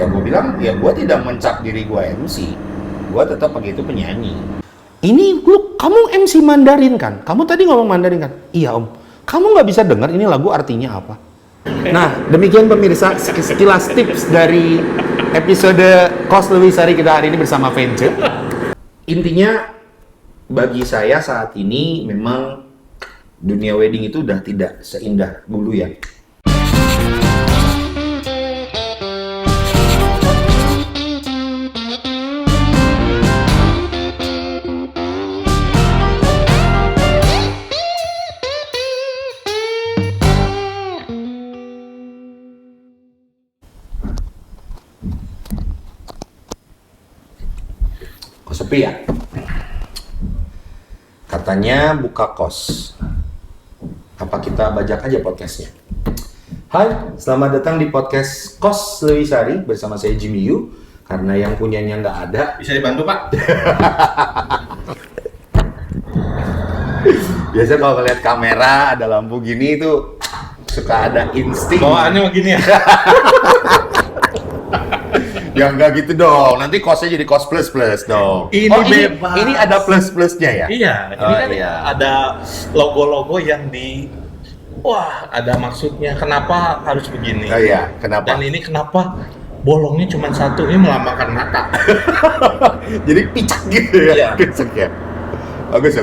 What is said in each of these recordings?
Ya gue bilang, ya gue tidak mencap diri gue MC. Gue tetap begitu penyanyi. Ini lu, kamu MC Mandarin kan? Kamu tadi ngomong Mandarin kan? Iya om. Kamu nggak bisa dengar ini lagu artinya apa? Nah, demikian pemirsa sekilas tips dari episode Kos Lewisari kita hari ini bersama Vence. Intinya, bagi saya saat ini memang dunia wedding itu udah tidak seindah dulu ya. Kok sepi ya? Katanya buka kos. Apa kita bajak aja podcastnya? Hai, selamat datang di podcast Kos Lewisari bersama saya Jimmy Yu. Karena yang punyanya nggak ada. Bisa dibantu Pak? Biasa kalau ngeliat kamera ada lampu gini itu suka ada insting. Bawaannya begini ya? Ya enggak gitu dong, nanti kosnya jadi kos plus dong. Ini bebas. Ini ada plus-plusnya ya? Iya, ini kan iya. ada logo-logo yang wah, ada maksudnya. Kenapa harus begini? Oh iya, kenapa? Dan ini kenapa bolongnya cuma satu? Ini melambangkan mata. Jadi picak gitu ya? Iya. Picak ya? Bagus.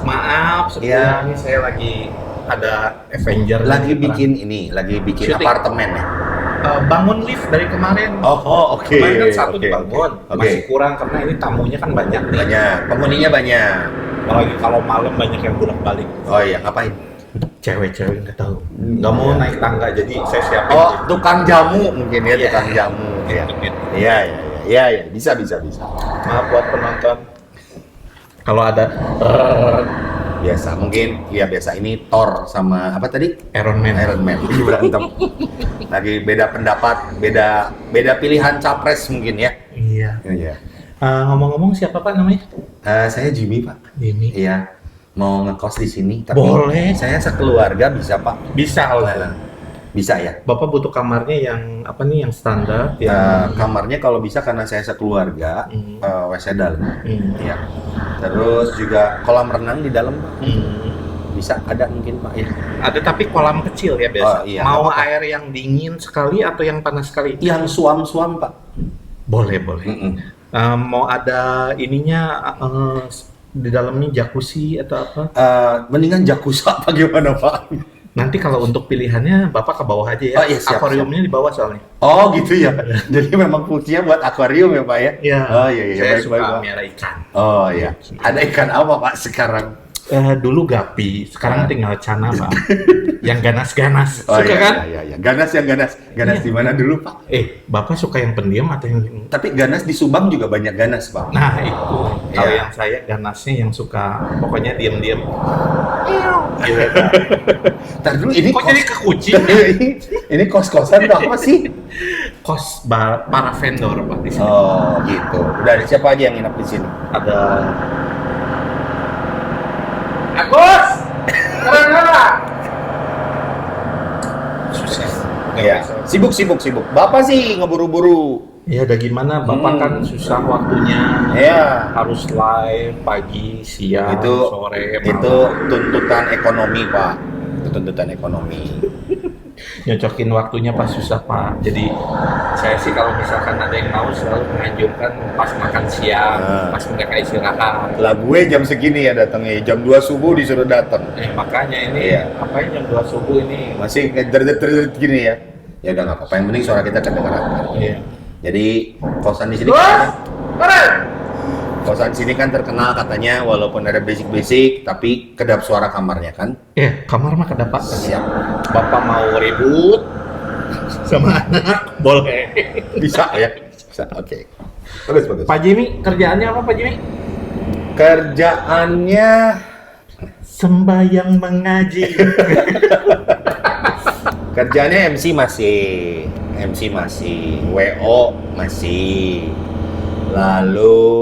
Maaf, Iya. ini saya lagi ada Avenger. Lagi bikin Shooting. apartemen ya? Bangun lift dari kemarin. Oh, oke. Kemarin kan satu Oke. dibangun, Oke. masih kurang karena ini tamunya kan banyak nih. Banyak, penghuninya banyak. Apalagi kalau malam banyak yang bolak-balik. Oh iya, ngapain? Cewek-cewek nggak tahu, nggak mau naik tangga, jadi saya siapin. Oh, tukang jamu mungkin ya, Iya. tukang jamu. Iya. Gitu. Iya, bisa. Maaf buat penonton. Kalau ada Biasa, mungkin ya biasa ini Thor sama apa tadi? Iron Man. Lagi berantem. Lagi beda pendapat, beda pilihan capres mungkin ya. Iya. Iya. Ngomong-ngomong siapa Pak namanya? Saya Jimmy, Pak. Jimmy. Iya. Mau ngekos di sini, tapi Boleh. saya sekeluarga bisa, Pak. Bisa kalau Bisa ya. Bapak butuh kamarnya yang apa nih? Yang standar? Yang Kamarnya kalau bisa karena saya sekeluarga, WC dalam. Hmm. Iya. Terus juga kolam renang di dalam, Pak. Hmm. Bisa ada mungkin, Pak ya. Ada tapi kolam kecil ya biasa. Oh, iya. Mau Apa-apa. air yang dingin sekali atau yang panas sekali? Yang suam-suam, Pak. Boleh. Mm-mm. Mau ada ininya di dalamnya jacuzzi atau apa? Mendingan jacuzzi apa gimana, Pak? Nanti kalau untuk pilihannya Bapak ke bawah aja ya. Oh, iya, siap, Akuariumnya di bawah soalnya. Oh gitu ya. Jadi memang fungsinya buat akuarium ya, Pak ya? Iya. Oh iya, Saya baik, suka Pak. miara ikan. Oh iya. Ada ikan apa, Pak, sekarang? Dulu gapi, sekarang tinggal cana Pak. Yang ganas-ganas. Oh, Suka iya, kan? Iya. Ganas Iya. di mana dulu, Pak? Bapak suka yang pendiam atau yang... Tapi ganas di Subang juga banyak ganas, Pak. Nah itu, kalau Iya. yang saya ganasnya yang suka, pokoknya diam-diam. Gitu. Ntar dulu ini Kok jadi ke kucing? ini kos-kosan atau apa sih? Para vendor Pak di sini. Oh gitu. Udah ada siapa aja yang nginep di sini? Ada Agus! Kemana? Susah. Iya. Sibuk. Bapak sih ngeburu-buru. Ya udah gimana, Bapak kan susah waktunya. Iya. Harus live pagi, siang, Itu sore, malam. itu tuntutan ekonomi, Pak. Itu tuntutan ekonomi. Nyocokin waktunya pas susah Pak. Jadi saya sih kalau misalkan ada yang mau selalu menganjurkan pas makan siang, pas mereka istirahat. Lah gue jam segini ya datangnya, jam 2 subuh disuruh datang. Makanya ini Iya. apain jam 2 subuh ini? Masih ngedet gini ya. Ya udah nggak apa-apa, yang penting suara kita kedengeran. Iya. Jadi kosan di sini kosan di sini kan terkenal katanya walaupun ada basic tapi kedap suara kamarnya kan. Kamar mah kedapatan. Siap. Bapak mau ribut sama anak, boleh. Bisa ya? Bisa. Oke. Bagus. Pak Jimmy, kerjaannya apa Pak Jimmy? Kerjaannya Sembayang mengaji. kerjaannya MC masih, WO masih. Lalu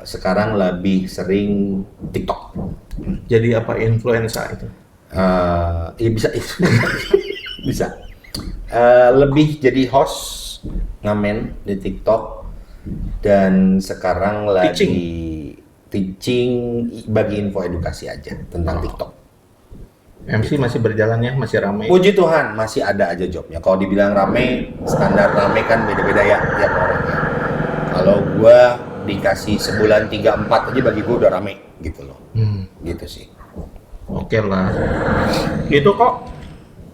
sekarang lebih sering TikTok. Jadi apa influencer itu? Ya bisa. Bisa. Lebih jadi host ngamen di TikTok dan sekarang lagi teaching bagi info edukasi aja tentang TikTok. MC masih berjalan ya, masih ramai. Puji Tuhan masih ada aja jobnya. Kalau dibilang rame, standar rame kan beda-beda ya tiap orang ya. Kalau gua dikasih sebulan 3-4 aja bagi gua udah rame gitu loh. Gitu sih. Oke lah. Itu kok.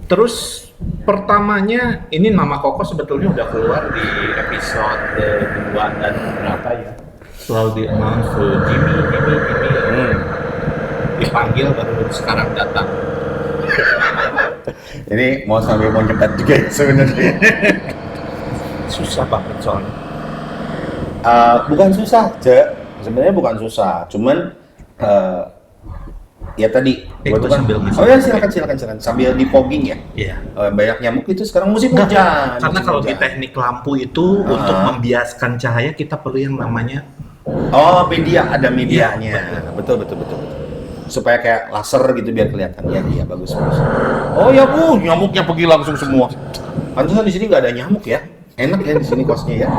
Terus pertamanya ini nama Koko sebetulnya udah keluar di episode 2 dan berapa ya? Selalu di-announce Jimmy. Dipanggil baru sekarang datang. Ini mau sambil mau nyepet juga ya sebenarnya. Susah banget soalnya. Bukan susah, sebenarnya bukan susah, cuman ya tadi gua tuh kan silakan sambil di fogging ya. Iya. Banyak nyamuk itu sekarang musim hujan. Karena kalau di teknik lampu itu untuk membiaskan cahaya kita perlu yang namanya media, ada medianya. Betul. Supaya kayak laser gitu biar kelihatan. Iya bagus. Oh ya Bu, nyamuknya pergi langsung semua. Pantesan di sini nggak ada nyamuk ya. Enak ya di sini kosnya ya.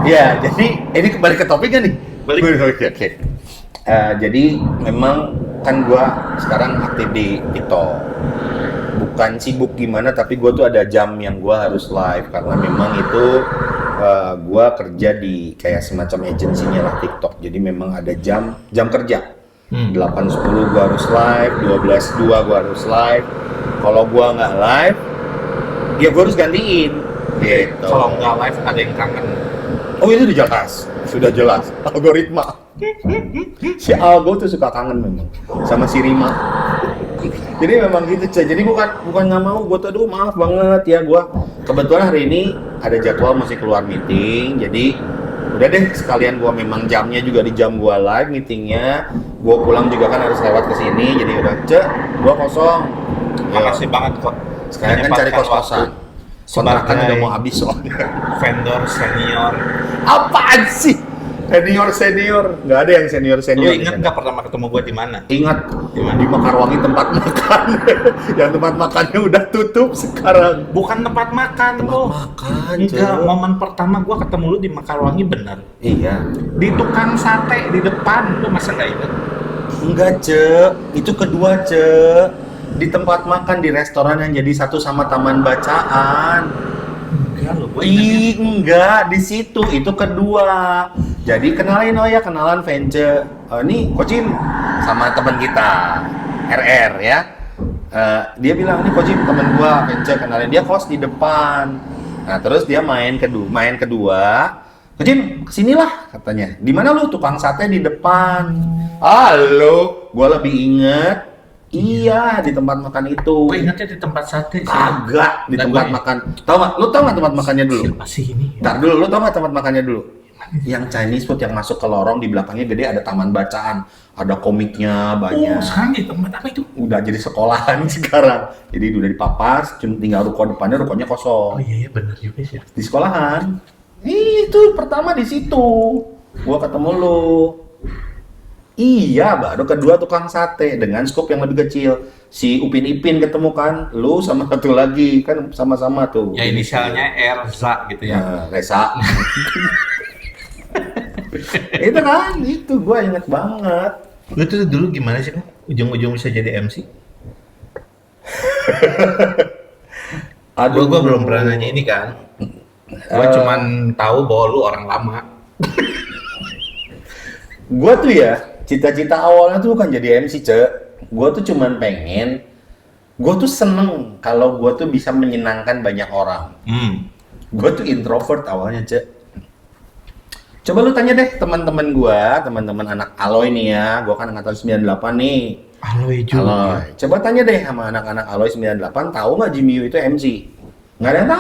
Ya, jadi ini kembali ke topiknya nih. Oke. Jadi memang kan gua sekarang aktif di TikTok. Bukan sibuk gimana, tapi gua tuh ada jam yang gua harus live karena memang itu gua kerja di kayak semacam agensinya lah TikTok. Jadi memang ada jam kerja. 8.10 gua harus live, 12.02 gua harus live. Kalau gua nggak live, ya gua harus gantiin. Gitu. kalau nggak live ada yang kangen. Oh itu sudah jelas. Algoritma. Si Algo tuh suka kangen memang sama si Rima. Jadi memang gitu Cah. Jadi bukan nggak mau. Gua tuh aduh maaf banget ya. Gua kebetulan hari ini ada jadwal mesti keluar meeting. Jadi udah deh sekalian gua memang jamnya juga di jam gua live meetingnya. Gua pulang juga kan harus lewat ke sini. Jadi udah gua kosong. Makasih banget kok. Sekarang kan cari kos-kosan. Kontrakan udah mau habis soalnya. Vendor senior. Apaan sih? Senior. Nggak ada yang senior. Lu ingat nggak pertama ketemu gue di mana? Ingat di Mekarwangi tempat makan. Yang tempat makannya udah tutup sekarang. Bukan tempat makan loh. Makan. Enggak, momen pertama gue ketemu lu di Mekarwangi bener. Iya. Di tukang sate di depan, lu masa nggak ingat? Enggak itu kedua di tempat makan di restoran yang jadi satu sama taman bacaan. Enggak lo, gue ingat. Enggak, di situ itu kedua. Jadi kenalan Vence. Ini Kocim sama teman kita RR ya. Dia bilang ini Kocim teman gua Vence, kenalin dia kos di depan. Nah terus dia main kedua. Kocim kesinilah katanya. Di mana lu tukang sate di depan? Halo, gua lebih inget. Iya, di tempat makan itu. Gue ingatnya di tempat sate sih. Kagak, di tempat makan. Lu tau nggak tempat makannya dulu? Siapa sih ini? Ntar dulu, lu tau nggak tempat makannya dulu? Yang Chinese food yang masuk ke lorong di belakangnya gede ada taman bacaan, ada komiknya banyak. Sekarang di tempat apa itu? Udah jadi sekolahan sekarang. Jadi udah dipapas, cuma tinggal ruko depannya, rukonya kosong. Oh iya benar juga sih. Di sekolahan. Itu pertama di situ. Gua ketemu lu. Iya, baru kedua tukang sate dengan skop yang lebih kecil. Si Upin Ipin ketemu kan, lu sama satu lagi kan sama-sama tuh. Ya inisialnya Erza gitu ya. Reza. Itu kan, itu gua inget banget. Lu tuh dulu gimana sih kan? Ujung-ujung bisa jadi MC? Gua belum pernah nanya ini kan. Gua cuman tahu bahwa lu orang lama. Gua tuh ya, cita-cita awalnya tuh bukan jadi MC, Gua tuh cuman pengen, gua tuh seneng kalau gua tuh bisa menyenangkan banyak orang. Gua tuh introvert awalnya, Coba lu tanya deh teman-teman gua, teman-teman anak Aloy nih ya. Gua kan angkatan 98 nih. Aloy juga. Aloy. Coba tanya deh sama anak-anak Aloy 98, tahu nggak Jimmy Yu itu MC? Nggak ada yang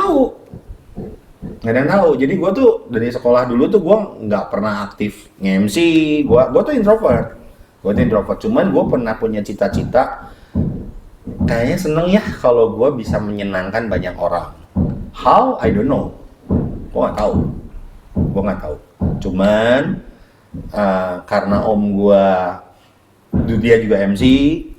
tahu. Jadi gua tuh dari sekolah dulu tuh gua nggak pernah aktif nge-MC. Gua tuh introvert. Cuman gua pernah punya cita-cita kayaknya seneng ya kalau gua bisa menyenangkan banyak orang. How? I don't know. Gua nggak tahu. Cuman karena om gua dia juga MC,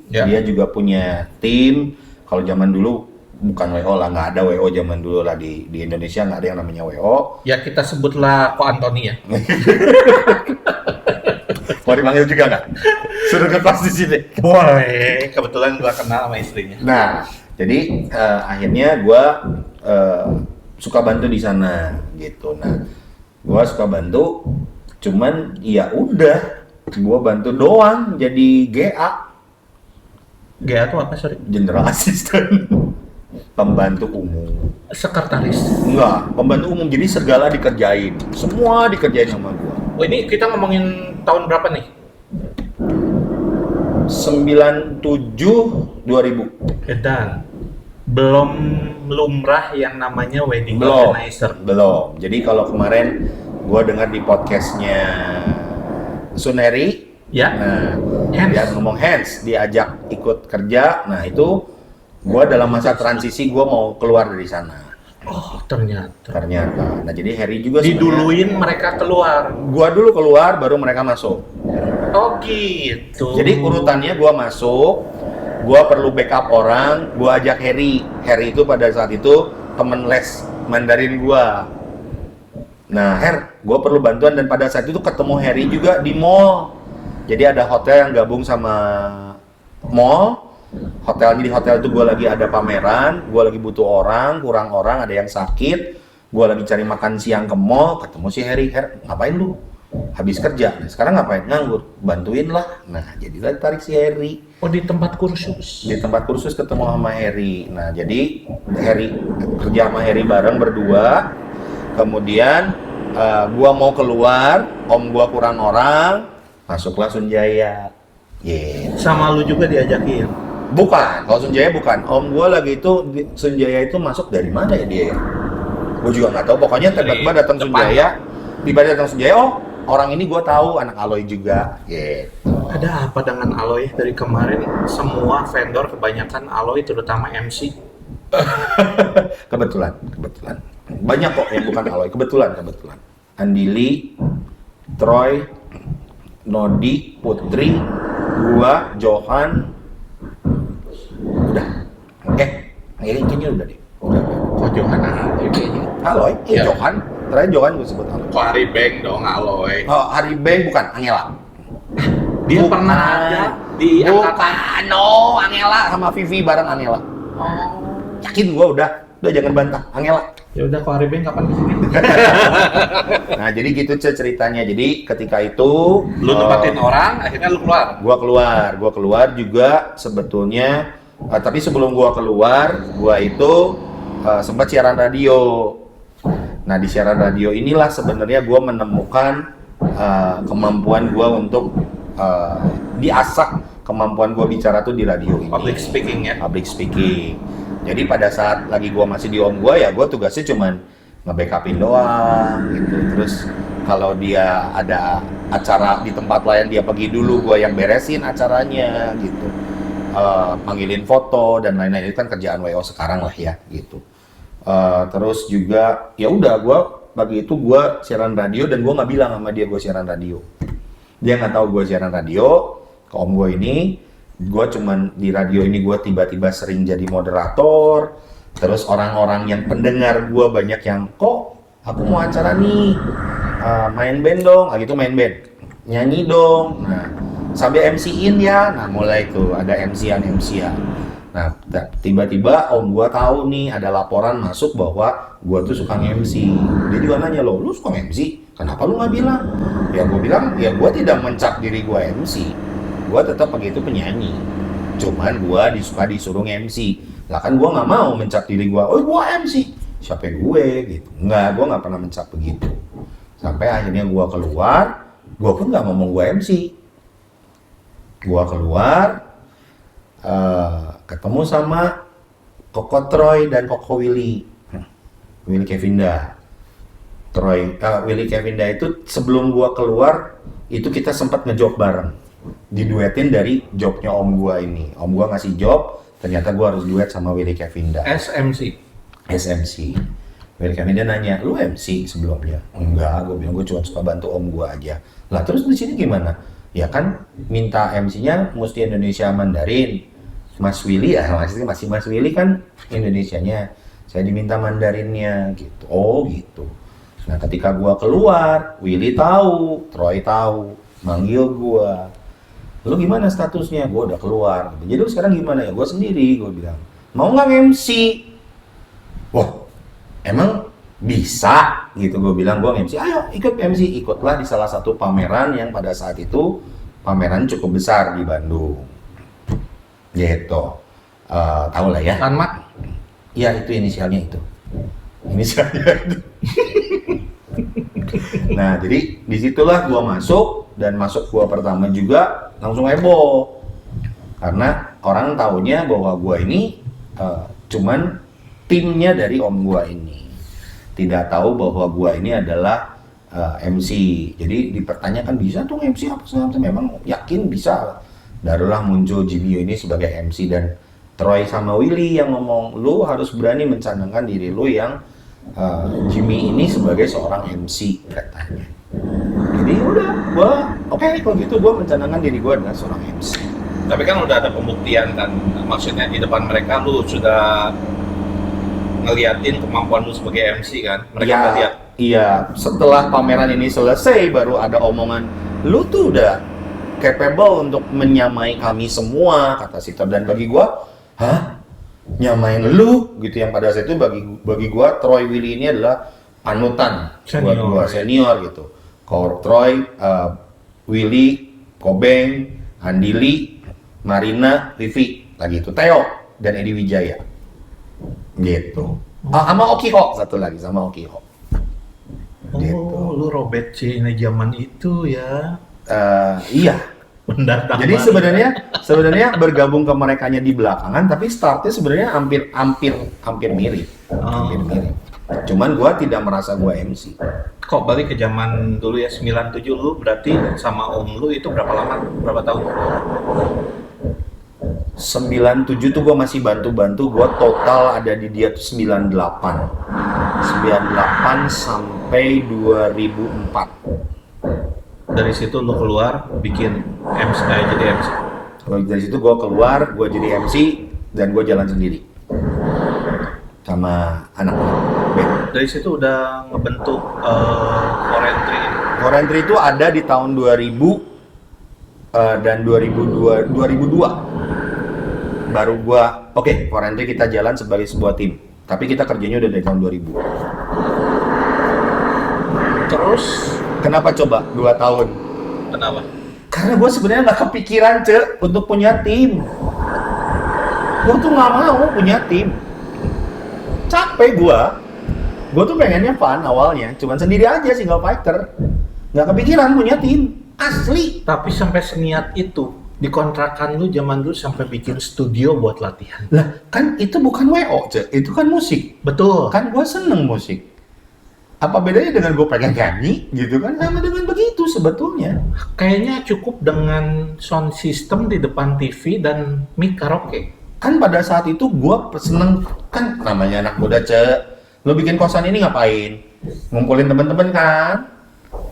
dia juga punya tim. Kalau zaman dulu bukan WO lah, nggak ada WO zaman dulu lah di Indonesia, nggak ada yang namanya WO. Ya kita sebutlah Ko Antoni ya. Mau dipanggil juga nggak? Suruh ke kelas di sini. Boleh, kebetulan gua kenal sama istrinya. Nah, jadi akhirnya gue suka bantu di sana gitu. Nah, gue suka bantu, cuman ya udah, gue bantu doang jadi GA, GA tuh apa, sorry? General Assistant, pembantu umum. Sekretaris. Enggak, pembantu umum, jadi segala dikerjain, semua dikerjain sama gue. Oh, ini kita ngomongin tahun berapa nih? 97 2000. Dan belum lumrah yang namanya wedding Belum, organizer. belum. Jadi kalau kemarin gue dengar di podcastnya Suneri, Ya. nah Hans. dia ngomong Hans, diajak ikut kerja. Nah itu gue dalam masa transisi gue mau keluar dari sana. Oh, ternyata. Ternyata. Nah jadi Harry juga Diduluin mereka keluar. gue dulu keluar, baru mereka masuk. Oh gitu. Jadi urutannya gue masuk, gue perlu backup orang, gue ajak Harry. Harry itu pada saat itu temen les Mandarin gue. Nah, gue perlu bantuan, dan pada saat itu ketemu Harry juga di mall. Jadi ada hotel yang gabung sama mall. Hotelnya, di hotel itu gue lagi ada pameran, gue lagi butuh orang, kurang orang, ada yang sakit. Gue lagi cari makan siang ke mall, ketemu si Harry. Ngapain lu? Habis kerja. Nah, sekarang ngapain? Nganggur. Bantuin lah. Nah, jadilah tarik si Harry. Oh, di tempat kursus. Di tempat kursus ketemu sama Harry. Nah, jadi Harry kerja sama Harry bareng berdua. Kemudian gua mau keluar, om gua kurang orang, masuklah Sunjaya. Sama lu juga diajakin. Bukan, kalau Sunjaya bukan. Om gua lagi itu Sunjaya itu masuk dari mana ya dia? Gua juga nggak tahu. Pokoknya tiba-tiba datang Sunjaya. Tiba-tiba datang Sunjaya. Oh, orang ini gua tahu, anak Aloy juga. Ada apa dengan Aloy? Dari kemarin semua vendor kebanyakan Aloy, terutama MC. Kebetulan. Banyak kok yang bukan Aloy, kebetulan. Andili, Troy, Nodi, Putri, gua, Johan, udah. Oke, kayaknya udah deh. Udah. Kok Johan Aloy kayaknya? Aloy? Ya. Johan. Terakhir Johan gue sebut Aloy. Kok Hari Bang dong Aloy? Oh, Hari Bang bukan, Angela. Dia Bukan. pernah ada di angkatan. Bukan, no, Angela sama Vivi bareng Angela. Oh. Yakin gua udah jangan bantah, Angela. Ya udah, kok Hari Bang kapan kesini? Nah, jadi gitu ceritanya. Jadi ketika itu Lu tempatin orang, akhirnya lu keluar. Gua keluar juga sebetulnya, tapi sebelum gua keluar, gua itu sempat siaran radio. Nah, di siaran radio inilah sebenarnya gua menemukan kemampuan gua untuk diasah kemampuan gua bicara tuh di radio ini. Public speaking ya. Public speaking. Jadi pada saat lagi gua masih di om gua, ya gua tugasnya cuman nge-backupin doang gitu. Terus kalau dia ada acara di tempat lain, dia pergi dulu, gua yang beresin acaranya gitu. Panggilin foto dan lain-lain, itu kan kerjaan WO sekarang lah ya gitu. Terus juga ya udah, gua pagi itu gua siaran radio, dan gua nggak bilang sama dia gua siaran radio. Dia nggak tahu gua siaran radio ke om gua ini. Gue cuman di radio ini gue tiba-tiba sering jadi moderator. Terus orang-orang yang pendengar gue banyak yang, kok aku mau acara nih, main band dong, gitu main band, nyanyi dong. Nah, sambil MC-in ya. Nah, mulai tuh ada MC-an. Nah, tiba-tiba om gue tahu nih ada laporan masuk bahwa gue tuh suka MC. Dia juga nanya, lo, lu suka MC? Kenapa lu nggak bilang? Ya gue bilang, ya gue tidak mencap diri gue MC. Gue tetap begitu penyanyi, cuman gue disuruh MC. Lah kan gue nggak mau mencap diri gue, oh gue MC, siapa gue gitu. Gue nggak pernah mencap begitu. Sampai akhirnya gue keluar, gue pun nggak ngomong gue MC. Gue keluar, ketemu sama Koko Troy dan Koko Willy Kevinda. Willy Kevinda itu sebelum gue keluar, itu kita sempat ngejob bareng. Diduetin dari jobnya om gua ini. Om gua ngasih job, ternyata gua harus duet sama Willy Kevinda. SMC. Willy Kevinda nanya, lu MC sebelumnya? Enggak, gua bilang gua cuma suka bantu om gua aja. Lah terus di sini gimana? Ya kan minta MC-nya mesti Indonesia Mandarin. Mas Willy ya, masih Mas Willy kan Indonesianya. Saya diminta Mandarinnya gitu. Oh gitu. Nah ketika gua keluar, Willy tahu, Troy tahu, manggil gua. Lu gimana statusnya? Gua udah keluar. Jadi lu sekarang gimana ya? Gua sendiri, gua bilang. Mau nggak MC? Wah, emang bisa gitu. Gua bilang gua MC. Ayo ikut MC. Ikutlah di salah satu pameran yang pada saat itu pameran cukup besar di Bandung. Gitu. Tahu lah ya. Tanmat. Ya itu inisialnya itu. Inisialnya itu. Nah jadi disitulah gua masuk, dan masuk gua pertama juga langsung heboh karena orang taunya bahwa gua ini cuman timnya dari om gua ini, tidak tahu bahwa gua ini adalah MC. Jadi dipertanyakan, bisa tuh MC apa segala macam, memang yakin bisa. Barulah muncul Jimmy ini sebagai MC, dan Troy sama Willy yang ngomong, lu harus berani mencanangkan diri lu yang Jimmy ini sebagai seorang MC katanya. Jadi udah, gua oke, kalau gitu gua mencanangkan diri gua adalah seorang MC. Tapi kan udah ada pembuktian kan, maksudnya di depan mereka lu sudah ngeliatin kemampuan lu sebagai MC kan, mereka udah lihat. Iya, setelah pameran ini selesai baru ada omongan, lu tuh udah capable untuk menyamai kami semua, kata Sitor. Dan bagi gua, hah? Nyamain lu gitu, yang pada saat itu bagi gua Troy Willy ini adalah panutan buat gua, senior gitu. Kalau Troy, Willy, Kobeng, Andili, Marina, Vivi, lagi itu Theo dan Edi Wijaya. Gitu. Sama Oki Ho, satu lagi sama Oki Ho. Gitu. Oh, lu Robert C ini zaman itu ya. Iya. Pendatang. Jadi sebenarnya bergabung ke merekanya di belakangan, tapi startnya sebenarnya hampir mirip. Hampir mirip. Cuman gua tidak merasa gua MC. Kok balik ke zaman dulu ya, 97 lu berarti sama om lu itu berapa lama? Berapa tahun? 97 tuh gua masih bantu-bantu, gua total ada di dia tuh 98. 98 sampai 2004. Dari situ lu keluar bikin MC, jadi MC. Dari situ gue keluar, gue jadi MC, dan gue jalan sendiri sama anak-anak band. Dari situ udah ngebentuk Forentry. Forentry itu ada di tahun 2000 dan 2002 baru gue, oke, Forentry kita jalan sebagai sebuah tim. Tapi kita kerjanya udah dari tahun 2000. Terus kenapa coba 2 tahun? kenapa? Karena gue sebenarnya nggak kepikiran untuk punya tim. Gue tuh nggak mau punya tim. Capek gue. Gue tuh pengennya fun awalnya, cuman sendiri aja single fighter. Nggak kepikiran punya tim. Asli. Tapi sampai seniat itu di kontrakan lu zaman dulu sampai bikin studio buat latihan. Lah kan itu bukan WO, itu kan musik. Betul. Kan gue seneng musik. Apa bedanya dengan gue pengen nyanyi gitu kan? Sama dengan begitu sebetulnya. Kayaknya cukup dengan sound system di depan TV dan mic karaoke. Kan pada saat itu gue seneng, kan namanya anak muda lo bikin kosan ini ngapain? Ngumpulin temen-temen kan?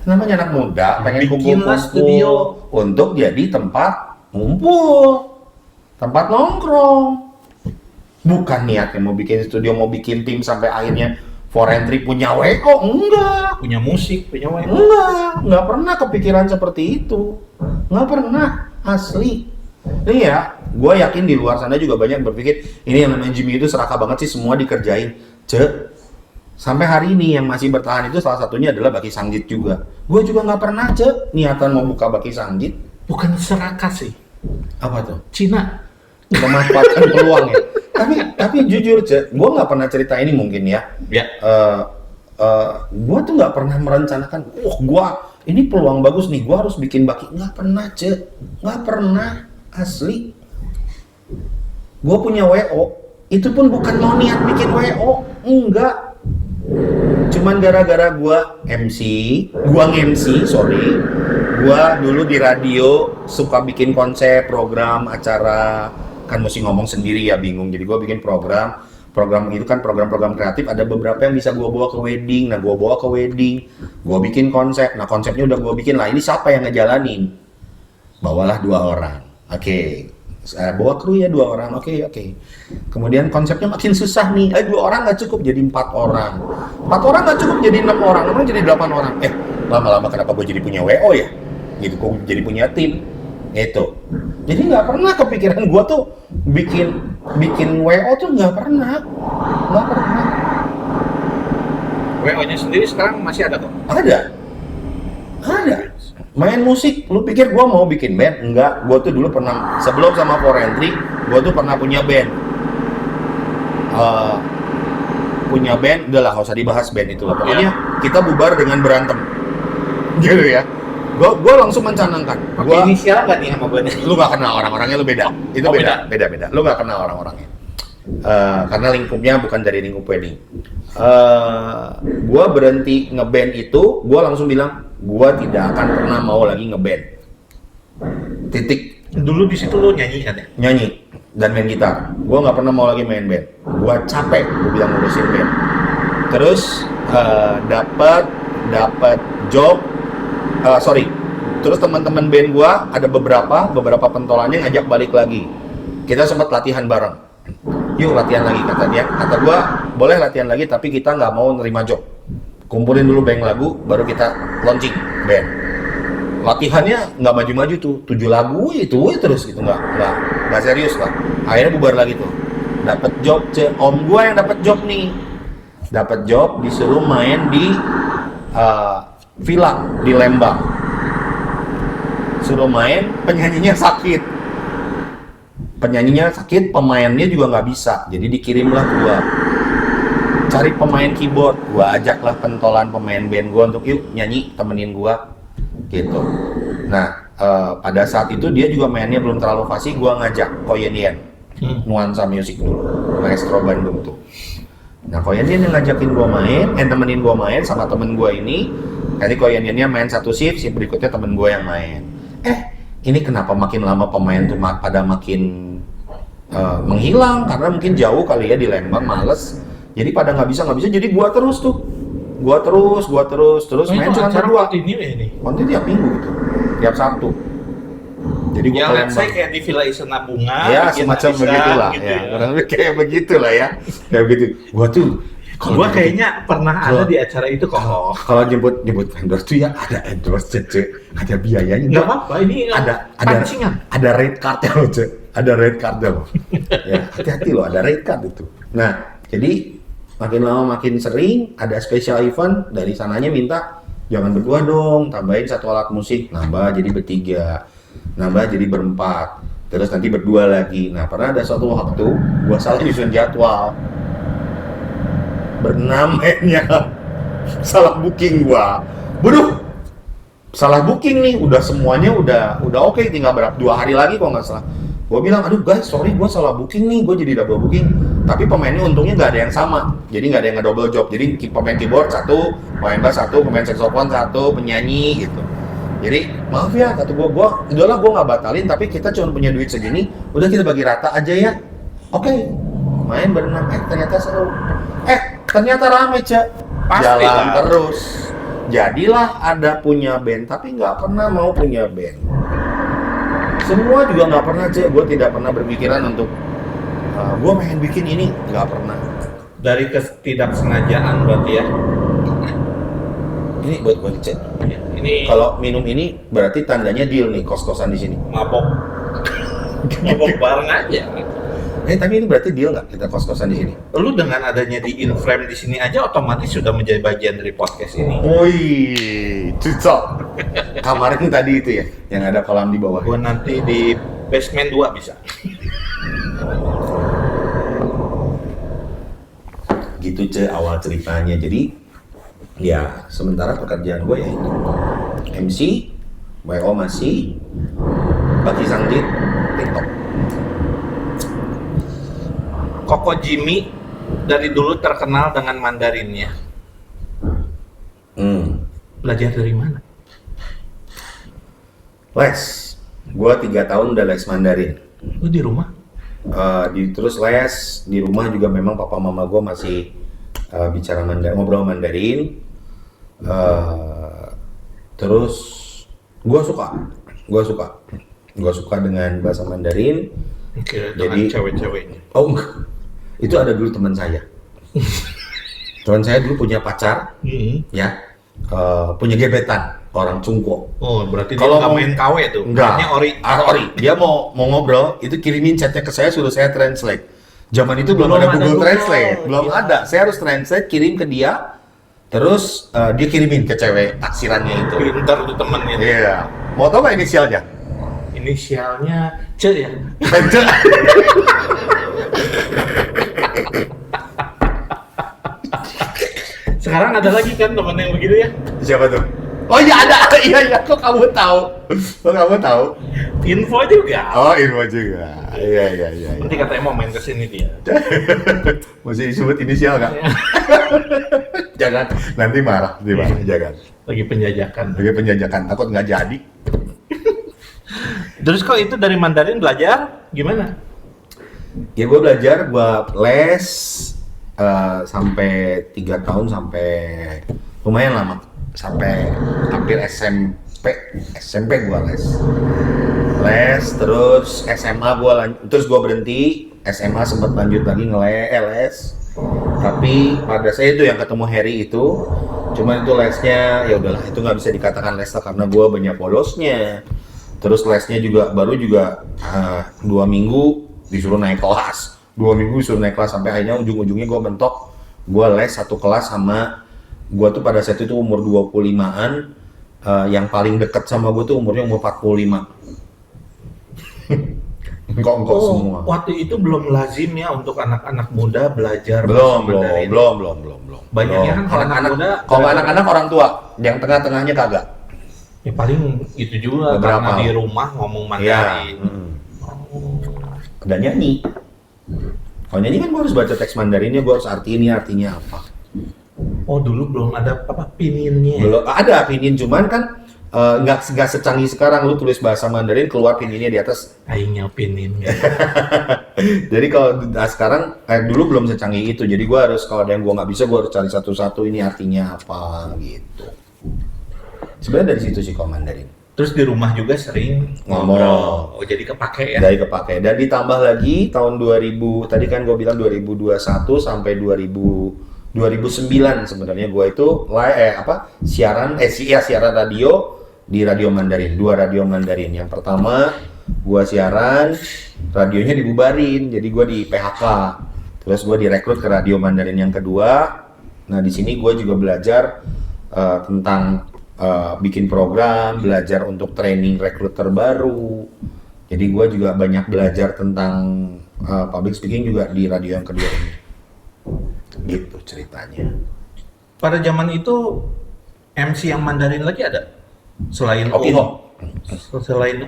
Namanya anak muda, pengen Bikinlah kumpul-kumpul studio untuk jadi tempat ngumpul, tempat nongkrong. Bukan niatnya mau bikin studio, mau bikin tim sampai akhirnya Forentry punya WO, enggak. Punya musik, punya WO. Enggak pernah kepikiran seperti itu. Enggak pernah, asli. Iya, gue yakin di luar sana juga banyak berpikir, ini yang namanya Jimmy itu serakah banget sih, semua dikerjain. Sampai hari ini yang masih bertahan itu salah satunya adalah Baki Sanggit juga. Gue juga nggak pernah, niatan mau buka Baki Sanggit. Bukan serakah sih. Apa tuh? Cina. Memanfaatkan peluang ya. Tapi jujur, gue nggak pernah cerita ini mungkin ya. Ya. Gue tuh nggak pernah merencanakan, gue ini peluang bagus nih, gue harus bikin Baki. Nggak pernah, nggak pernah, asli. Gue punya WO, itu pun bukan mau niat bikin WO, enggak. Cuman gara-gara gue nge-MC, gue dulu di radio suka bikin konsep, program, acara. Kan mesti ngomong sendiri ya, bingung. Jadi gue bikin program itu kan program-program kreatif, ada beberapa yang bisa gue bawa ke wedding. Nah gue bawa ke wedding, gue bikin konsep. Nah konsepnya udah gue bikin lah, ini siapa yang ngejalanin? Bawalah 2 orang. Oke, Bawa kru ya 2 orang, oke. Kemudian konsepnya makin susah nih, 2 orang nggak cukup jadi 4 orang. 4 orang nggak cukup jadi 6 orang, 6 orang jadi 8 orang. Lama-lama kenapa gue jadi punya WO ya? Gitu, gue jadi punya tim. Itu. Jadi nggak pernah kepikiran gue tuh bikin WO tuh nggak pernah. WO-nya sendiri sekarang masih ada kok? Ada. Main musik, lu pikir gua mau bikin band? Enggak, gua tuh dulu pernah, sebelum sama For Entry, gua tuh pernah punya band. Punya band, udah lah, gak usah dibahas band itu lah. Pokoknya kita bubar dengan berantem. Gitu ya. Gua langsung mencanangkan. Pakai inisial nggak nih sama bandnya? Lu gak kenal orang-orangnya, lu beda. Itu beda. Lu gak kenal orang-orangnya. Karena lingkupnya bukan dari lingkup wedding. Gua berhenti ngeband itu, gua langsung bilang, gua tidak akan pernah mau lagi ngeband. Titik. Dulu di situ lo nyanyi kan ya? Nyanyi dan main gitar. Gua nggak pernah mau lagi main band. Gua capek, gua bilang ngurusin band. Terus dapat job. Terus teman-teman band gua ada beberapa pentolannya ngajak balik lagi. Kita sempat latihan bareng. Yuk latihan lagi kata dia. Kata gua boleh latihan lagi tapi kita nggak mau nerima job. Kumpulin dulu bank lagu baru kita launching band. Latihannya nggak maju-maju tuh, 7 lagu itu terus gitu, nggak serius lah. Akhirnya bubar lagi tuh. Dapat job, om gua yang dapat job nih. Dapat job disuruh main di villa di Lembang. Suruh main, penyanyinya sakit, pemainnya juga nggak bisa, jadi dikirimlah gua cari pemain keyboard, gua ajaklah pentolan pemain band gua untuk yuk nyanyi temenin gua gitu. Nah pada saat itu dia juga mainnya belum terlalu fasih, gua ngajak Koyen Yen, nuansa musik dulu, maestro Bandung tuh. Nah Koyen Yen yang ngajakin gua main, temenin gua main sama temen gua ini. Nanti Koyen Yennya main satu shift berikutnya temen gua yang main. Ini kenapa makin lama pemain tuh pada makin menghilang, karena mungkin jauh kali ya di Lembang, males. Jadi pada nggak bisa, jadi gua terus main cuma berdua. Konten tiap minggu gitu, tiap Sabtu. Jadi gua ya, let's say kayak di Villa Isena Bunga. Ya semacam begitulah, gitu ya. Kurang lebih kayak begitulah ya. Kayak begitu. Gua kayaknya pernah ada di acara itu kok. Kalau jemput vendor tuh ya ada endorse ada biayanya. Nggak apa-apa, ini ada pancingan. Ada rate card loh, ada rate card loh. Ya, hati-hati loh, ada rate card itu. Nah, jadi makin lama makin sering ada special event, dari sananya minta jangan berdua dong, tambahin 1 alat musik, nambah jadi bertiga, nambah jadi berempat, terus nanti berdua lagi. Nah pernah ada suatu waktu gua salah nyusun jadwal, berenam mainnya, salah booking gua, salah booking nih, udah semuanya udah oke, tinggal 2 hari lagi kok nggak salah. Gue bilang, aduh guys, sorry gue salah booking nih, gue jadi double booking. Tapi pemainnya untungnya nggak ada yang sama, jadi nggak ada yang nge-double job. Jadi pemain keyboard 1, pemain bass 1, pemain saxophone 1, penyanyi gitu. Jadi maaf ya, kata gue udahlah gue nggak batalin, tapi kita cuma punya duit segini, udah kita bagi rata aja ya. Oke, main berenam, ternyata seru. Ternyata rame, Cak. Jalan terus. Jadilah ada punya band, tapi nggak pernah mau punya band. Semua juga nggak pernah, Cek. Gue tidak pernah berpikiran untuk gue pengen bikin ini, nggak pernah. Dari ketidaksengajaan berarti ya. Ini buat gue Cek. Ini kalau minum ini berarti tandanya deal nih, kos-kosan di sini. Mabok bareng aja. Tapi ini berarti deal nggak kita kos-kosan di sini? Lu dengan adanya di Inframe di sini aja otomatis sudah menjadi bagian dari podcast ini. Wih, cocok. Kamarnya tadi itu ya, yang ada kolam di bawah. Gua nanti di basement 2 bisa. Gitu awal ceritanya. Jadi ya sementara pekerjaan gue ya itu MC, WO masih, bagi Sanggit, TikTok. Koko Jimmy dari dulu terkenal dengan Mandarinnya. Belajar dari mana? Les. Gua 3 tahun udah les Mandarin. Lu di rumah? Terus les di rumah juga, memang papa mama gua masih bicara Mandarin, ngobrol Mandarin. Terus gua suka dengan bahasa Mandarin. Oke, dengan Jadi cewek-ceweknya. oh enggak. Itu ada dulu teman saya. Teman saya dulu punya pacar, ya, punya gebetan orang Cungko. Oh, berarti Kalau dia nggak mau- main KW tuh? Enggak, Mainnya ori. ori. Dia mau ngobrol, itu kirimin chatnya ke saya, suruh saya translate. Zaman itu belum Belum ada ada Google Google. Translate, belum Iya. ada. Saya harus translate, kirim ke dia, terus dia kirimin ke cewek taksirannya itu. Pinter tuh temennya. Iya. Mau tau nggak inisialnya? Inisialnya C ya? Sekarang ada lagi kan temen yang begitu ya? Siapa tuh? Oh iya ada, iya. Kok kamu tahu? Kok kamu tahu? Info juga. Oh info juga. Iya. Nanti katanya mau main kesini dia. Masih disebut inisial nggak? Jangan, nanti marah, jangan. Lagi penjajakan. Bagi penjajakan, takut nggak jadi. Terus kok itu dari Mandarin belajar gimana? Ya gue belajar, gue les sampai 3 tahun, sampai lumayan lama. Sampai hampir SMP gue les, terus SMA terus gue berhenti, SMA sempat lanjut lagi les. Tapi pada saya itu yang ketemu Harry itu, cuman itu lesnya ya udahlah, itu nggak bisa dikatakan les lah karena gue banyak bolosnya. Terus lesnya juga baru 2 minggu disuruh naik kelas, 2 minggu disuruh naik kelas, sampai akhirnya ujung-ujungnya gue mentok, gue les satu kelas sama gue tuh pada saat itu umur 25-an, yang paling dekat sama gue tuh umurnya umur 45. Engkau semua. Waktu itu belum lazim ya untuk anak-anak muda belajar Belum. Banyaknya kan kalau anak muda, kalau anak-anak orang tua, yang tengah-tengahnya kagak. ya paling itu juga Beberapa. karena di rumah ngomong Mandarin. Dan nyanyi. Kalau nyanyi kan gue harus baca teks Mandarinnya, gue harus artiin ini artinya apa. Oh dulu belum ada pininnya. Belum ada pinin, cuman kan nggak secanggih sekarang, lu tulis bahasa Mandarin keluar pininnya di atas. Aingnya pinin. Jadi kalau sekarang dulu belum secanggih itu, jadi gue harus, kalau ada yang gue nggak bisa, gue harus cari satu-satu ini artinya apa gitu. Sebenarnya dari situ sih kalau Mandarin. Terus di rumah juga sering Ngomong. Oh jadi kepake ya. Dari kepake, dan ditambah lagi tahun 2000, tadi kan gue bilang 2021 sampai 2009 sebenarnya gue itu siaran radio di Radio Mandarin, 2 radio Mandarin. Yang pertama gue siaran, radionya dibubarin, jadi gue di PHK. Terus gue direkrut ke Radio Mandarin yang kedua. Nah di sini gue juga belajar tentang bikin program, belajar untuk training rekruter baru. Jadi gue juga banyak belajar tentang public speaking juga di radio yang kedua ini. Gitu ceritanya. Pada zaman itu MC yang Mandarin lagi ada? Selain Okiho. Selain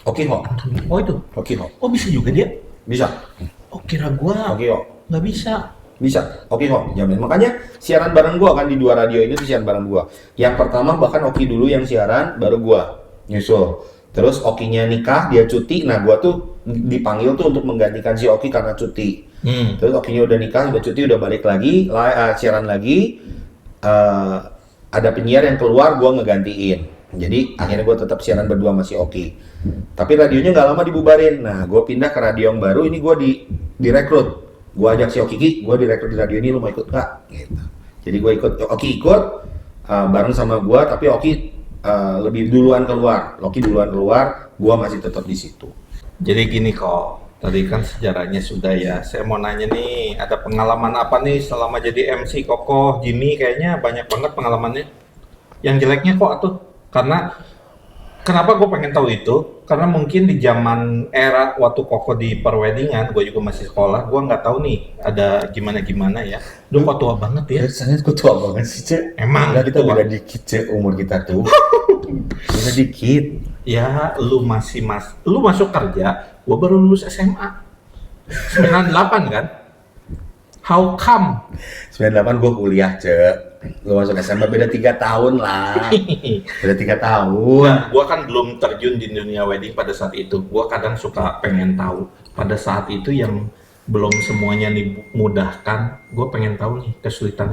Okiho. Oh itu? Okiho. Oh bisa juga dia? Bisa. Oh kira gua Okiho. nggak bisa. Bisa. Okiho. Jamin. Makanya siaran bareng gua kan di 2 radio ini tuh siaran bareng gua. Yang pertama bahkan Oki dulu yang siaran, baru gua nyusul. Terus Okinya nikah, dia cuti. Nah gua tuh dipanggil tuh untuk menggantikan si Oki karena cuti. Terus Okinya udah nikah, udah cuti, udah balik lagi, siaran lagi. Ada penyiar yang keluar, gue ngegantiin. Jadi akhirnya gue tetap siaran berdua sama si Oki. Tapi radionya nggak lama dibubarin. Nah gue pindah ke radio yang baru, ini gue direkrut. Gue ajak si Oki, gue direkrut di radio ini, lu mau ikut nggak? Gitu. Jadi gue Oki ikut bareng sama gue, tapi Oki lebih duluan keluar. Oki duluan keluar, gue masih tetap di situ. Jadi gini kok, tadi kan sejarahnya sudah ya. Saya mau nanya nih, ada pengalaman apa nih selama jadi MC Kokoh, Jimmy kayaknya banyak banget pengalamannya. Yang jeleknya kok tuh? Karena kenapa gue pengen tahu itu? Karena mungkin di zaman era waktu Kokoh di perweddingan, gue juga masih sekolah, gue nggak tahu nih ada gimana ya. Lu kok tua banget ya? Biasanya gue tua banget sih, Cek. Emang Enggak, kita tua. beda dikit, Cek, umur kita tuh. Beda dikit. Ya, lu masuk kerja, gua baru lulus SMA. 98 kan? How come? 98 gue kuliah, Cek. Lu masuk SMA beda 3 tahun lah. Beda 3 tahun. Nah, gua kan belum terjun di dunia wedding pada saat itu. Gua kadang suka pengen tahu. Pada saat itu yang belum semuanya dimudahkan, gua pengen tahu nih kesulitan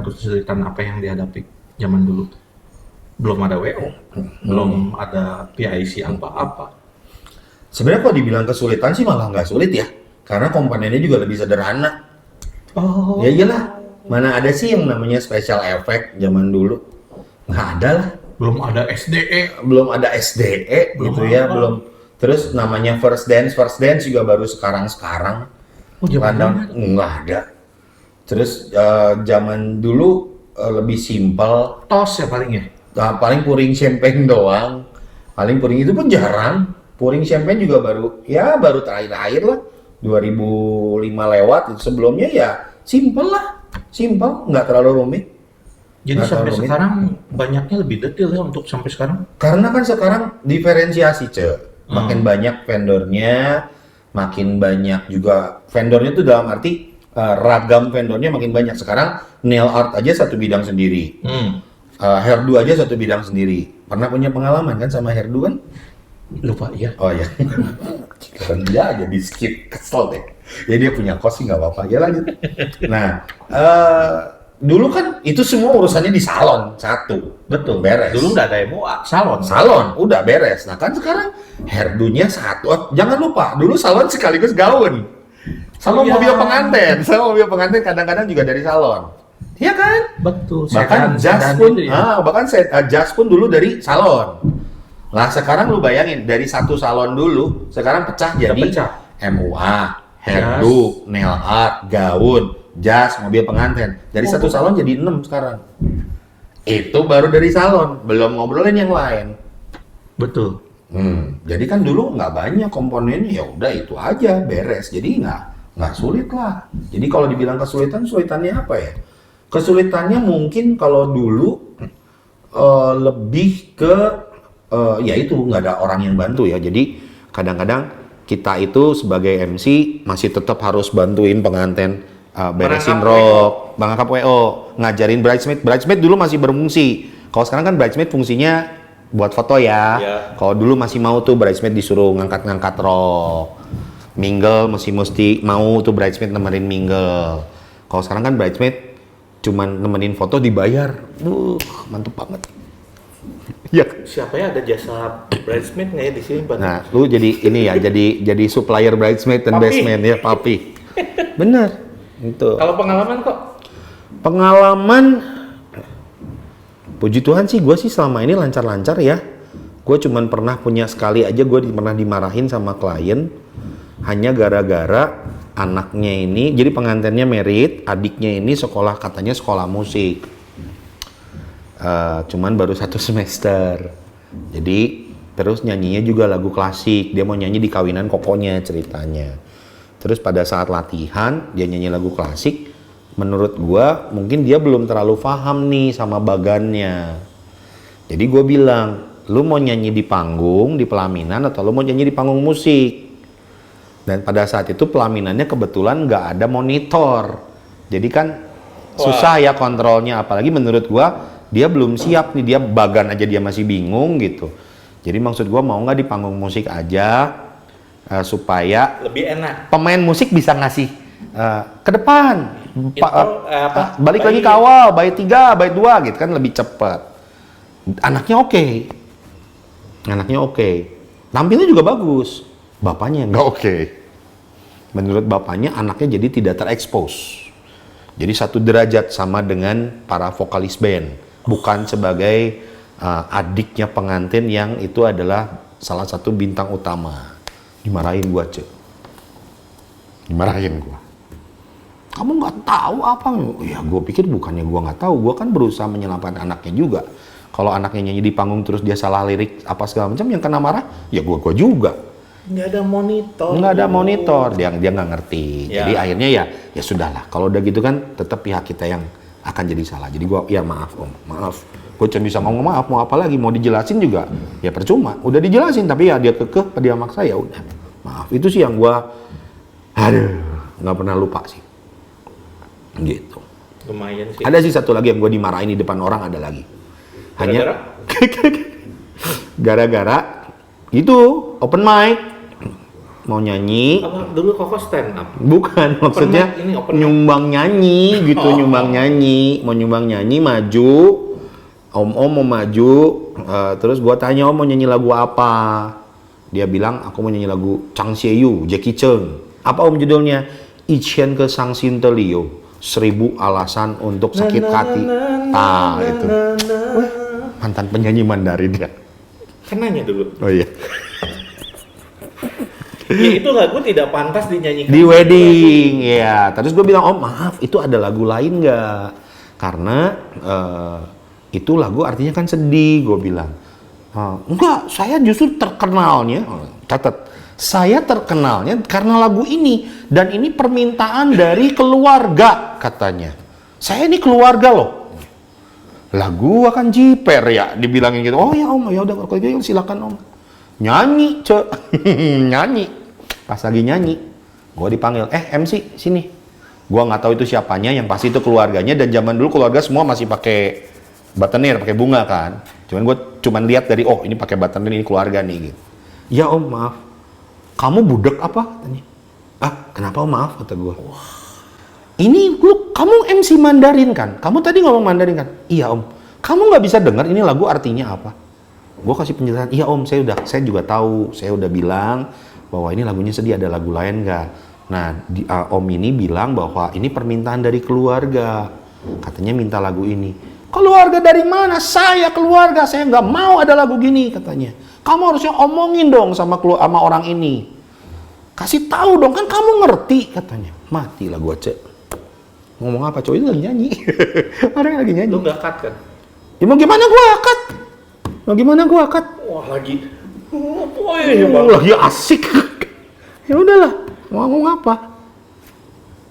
apa yang dihadapi zaman dulu. Belum ada WO, belum ada PIC apa-apa. Sebenarnya kalau dibilang kesulitan sih malah nggak sulit ya, karena komponennya juga lebih sederhana. Oh. Ya iyalah, mana ada sih yang namanya special effect zaman dulu? Nggak ada lah. Belum ada SDE. Belum ada SDE Belum gitu ya, apa. belum. Terus namanya first dance juga baru sekarang-sekarang. Oh, zaman Kadang dulu nggak ada. Terus zaman dulu lebih simpel. tos ya paling ya. Nah, paling puring champagne doang. Paling puring itu pun jarang. Puring champagne juga baru terakhir-akhir lah. 2005 lewat. Sebelumnya ya simpel lah. Simpel, nggak terlalu rumit. Jadi Nggak sampai terlalu rumit. sekarang banyaknya lebih detail ya untuk sampai sekarang. Karena kan sekarang diferensiasi, makin banyak vendornya, makin banyak juga vendornya tuh dalam arti ragam vendornya makin banyak. Sekarang nail art aja satu bidang sendiri, hairdo aja satu bidang sendiri. Pernah punya pengalaman kan sama hairdo kan? Lupa ya. Oh ya, kan dia aja di skip, kesel deh. Ya dia punya kos sih nggak apa-apa, ya lanjut. Nah, dulu kan itu semua urusannya di salon satu, Betul. beres. Dulu nggak ada MUA, salon. Salon udah beres. Nah kan sekarang hairdo-nya satu. Oh, jangan lupa, dulu salon sekaligus gaun. Sama Iya. mobil pengantin kadang-kadang juga dari salon. Iya kan? Betul. Bahkan jas sedan pun, gitu ya. jas pun dulu dari salon. Nah sekarang lu bayangin dari satu salon dulu, sekarang pecah jadi pecah. MUA, hairdo, nail art, gaun, jas, mobil pengantin. Dari satu salon jadi 6 sekarang. Itu baru dari salon, belum ngobrolin yang lain. Betul. Jadi kan dulu nggak banyak komponennya, ya udah itu aja beres. Jadi nggak sulit lah. Jadi kalau dibilang kesulitannya apa ya? Kesulitannya mungkin kalau dulu lebih ke ya itu nggak ada orang yang bantu ya. Jadi kadang-kadang kita itu sebagai MC masih tetap harus bantuin pengantin beresin Merangkap rok, mengangkap WO, ngajarin bridesmaid. Bridesmaid dulu masih berfungsi. Kalau sekarang kan bridesmaid fungsinya buat foto ya. Iya. Kalau dulu masih mau tuh bridesmaid disuruh ngangkat-ngangkat rok. Mingle mesti mau tuh bridesmaid nemenin mingle. Kalau sekarang kan bridesmaid cuman nemenin foto dibayar. Mantep banget. Ya. Siapa ya ada jasa bridesmaid nggak ya di sini, Bang? Nah, lu jadi ini ya, jadi supplier bridesmaid dan Papi. bestman ya, papi. Bener. Itu. Kalau pengalaman kok Pengalaman, puji Tuhan sih gue sih selama ini lancar-lancar ya. Gue cuman pernah punya sekali aja gue pernah dimarahin sama klien hanya gara-gara anaknya ini, jadi pengantinnya merit, adiknya ini katanya sekolah musik. Cuman baru 1 semester. Jadi terus nyanyinya juga lagu klasik. Dia mau nyanyi di kawinan kokonya ceritanya. Terus pada saat latihan dia nyanyi lagu klasik. Menurut gua mungkin dia belum terlalu paham nih sama bagannya. Jadi gua bilang, lu mau nyanyi di panggung, di pelaminan, atau lu mau nyanyi di panggung musik? Dan pada saat itu pelaminannya kebetulan nggak ada monitor. Jadi kan susah ya kontrolnya. Apalagi menurut gua dia belum siap nih, dia bagan aja dia masih bingung gitu. Jadi maksud gua mau nggak di panggung musik aja supaya lebih enak. pemain musik bisa ngasih ke depan. Balik lagi ke bayi. awal, bait 3, bait 2 gitu kan lebih cepat. Anaknya oke. Tampilnya juga bagus. Bapaknya nggak oke. Menurut bapaknya anaknya jadi tidak terekspos. Jadi satu derajat sama dengan para vokalis band. Bukan sebagai adiknya pengantin yang itu adalah salah satu bintang utama. Dimarahin gua, Dimarahin gua. Kamu nggak tahu apa? Ya gua pikir bukannya gua nggak tahu. Gua kan berusaha menyelamatkan anaknya juga. Kalau anaknya nyanyi di panggung terus dia salah lirik apa segala macam yang kena marah, ya gua juga. Nggak ada monitor. Nggak ada monitor, dia nggak ngerti. Ya. Jadi akhirnya ya sudahlah. Kalau udah gitu kan tetap pihak kita yang akan jadi salah. Jadi gua ya maaf om, maaf. Gue cuma bisa ngomong maaf, mau apa lagi, mau dijelasin juga ya percuma. Udah dijelasin tapi ya dia kekeh, dia maksa ya udah. Maaf, itu sih yang gua nggak pernah lupa sih. Gitu. Lumayan sih. Ada sih satu lagi yang gue dimarahin di depan orang, ada lagi. Hanya gara-gara itu open mic mau nyanyi. Kalau dulu Koko stand up. Bukan, maksudnya mic, ini open mic. nyumbang nyanyi gitu, nyumbang nyanyi, mau nyumbang nyanyi maju, om mau maju, terus gua tanya om mau nyanyi lagu apa, Dia bilang aku mau nyanyi lagu Chang Xie Yu, Jackie Cheung. Apa om judulnya? Ichen ke Sang Sin Telio, 1000 alasan untuk sakit hati. Itu. Wah, mantan penyanyi Mandarin ya. Kan nanya dulu. Oh iya. Ya itu lagu tidak pantas dinyanyikan Di wedding, ya. Terus gue bilang, oh maaf, itu ada lagu lain nggak? Karena itu lagu artinya kan sedih, gue bilang. Enggak, saya justru terkenalnya, catat, saya terkenalnya karena lagu ini. Dan ini permintaan dari keluarga, katanya. Saya ini keluarga loh. Lagu akan jiper ya, dibilangin gitu. Oh ya om, ya udah kalau gitu silakan om. Nyanyi, nyanyi. Pas lagi nyanyi, gue dipanggil, MC sini. Gue nggak tahu itu siapanya, yang pasti itu keluarganya. Dan zaman dulu keluarga semua masih pakai buttonir, pakai bunga kan. Cuman lihat dari, oh ini pakai buttonir, ini keluarga nih gitu. Ya om maaf, kamu budak apa? Tanya. Kenapa om maaf, kata gue. Ini lu, kamu MC Mandarin kan? Kamu tadi ngomong Mandarin kan? Iya om. Kamu nggak bisa dengar ini lagu artinya apa? Gue kasih penjelasan. Iya om, saya juga tahu. Saya udah bilang bahwa ini lagunya sedih, ada lagu lain nggak? Nah, om ini bilang bahwa ini permintaan dari keluarga. Katanya minta lagu ini. Keluarga dari mana? Saya keluarga. Saya nggak mau ada lagu gini, katanya. Kamu harusnya omongin dong sama orang ini. Kasih tahu dong, kan kamu ngerti, katanya. Matilah gue cek. Ngomong apa? Cowok itu lagi nyanyi. Orang lagi nyanyi. Lu nggak cut kan? Ya mau gimana gue akad? Wah lagi lagi asik. Ya udahlah, mau ngomong apa?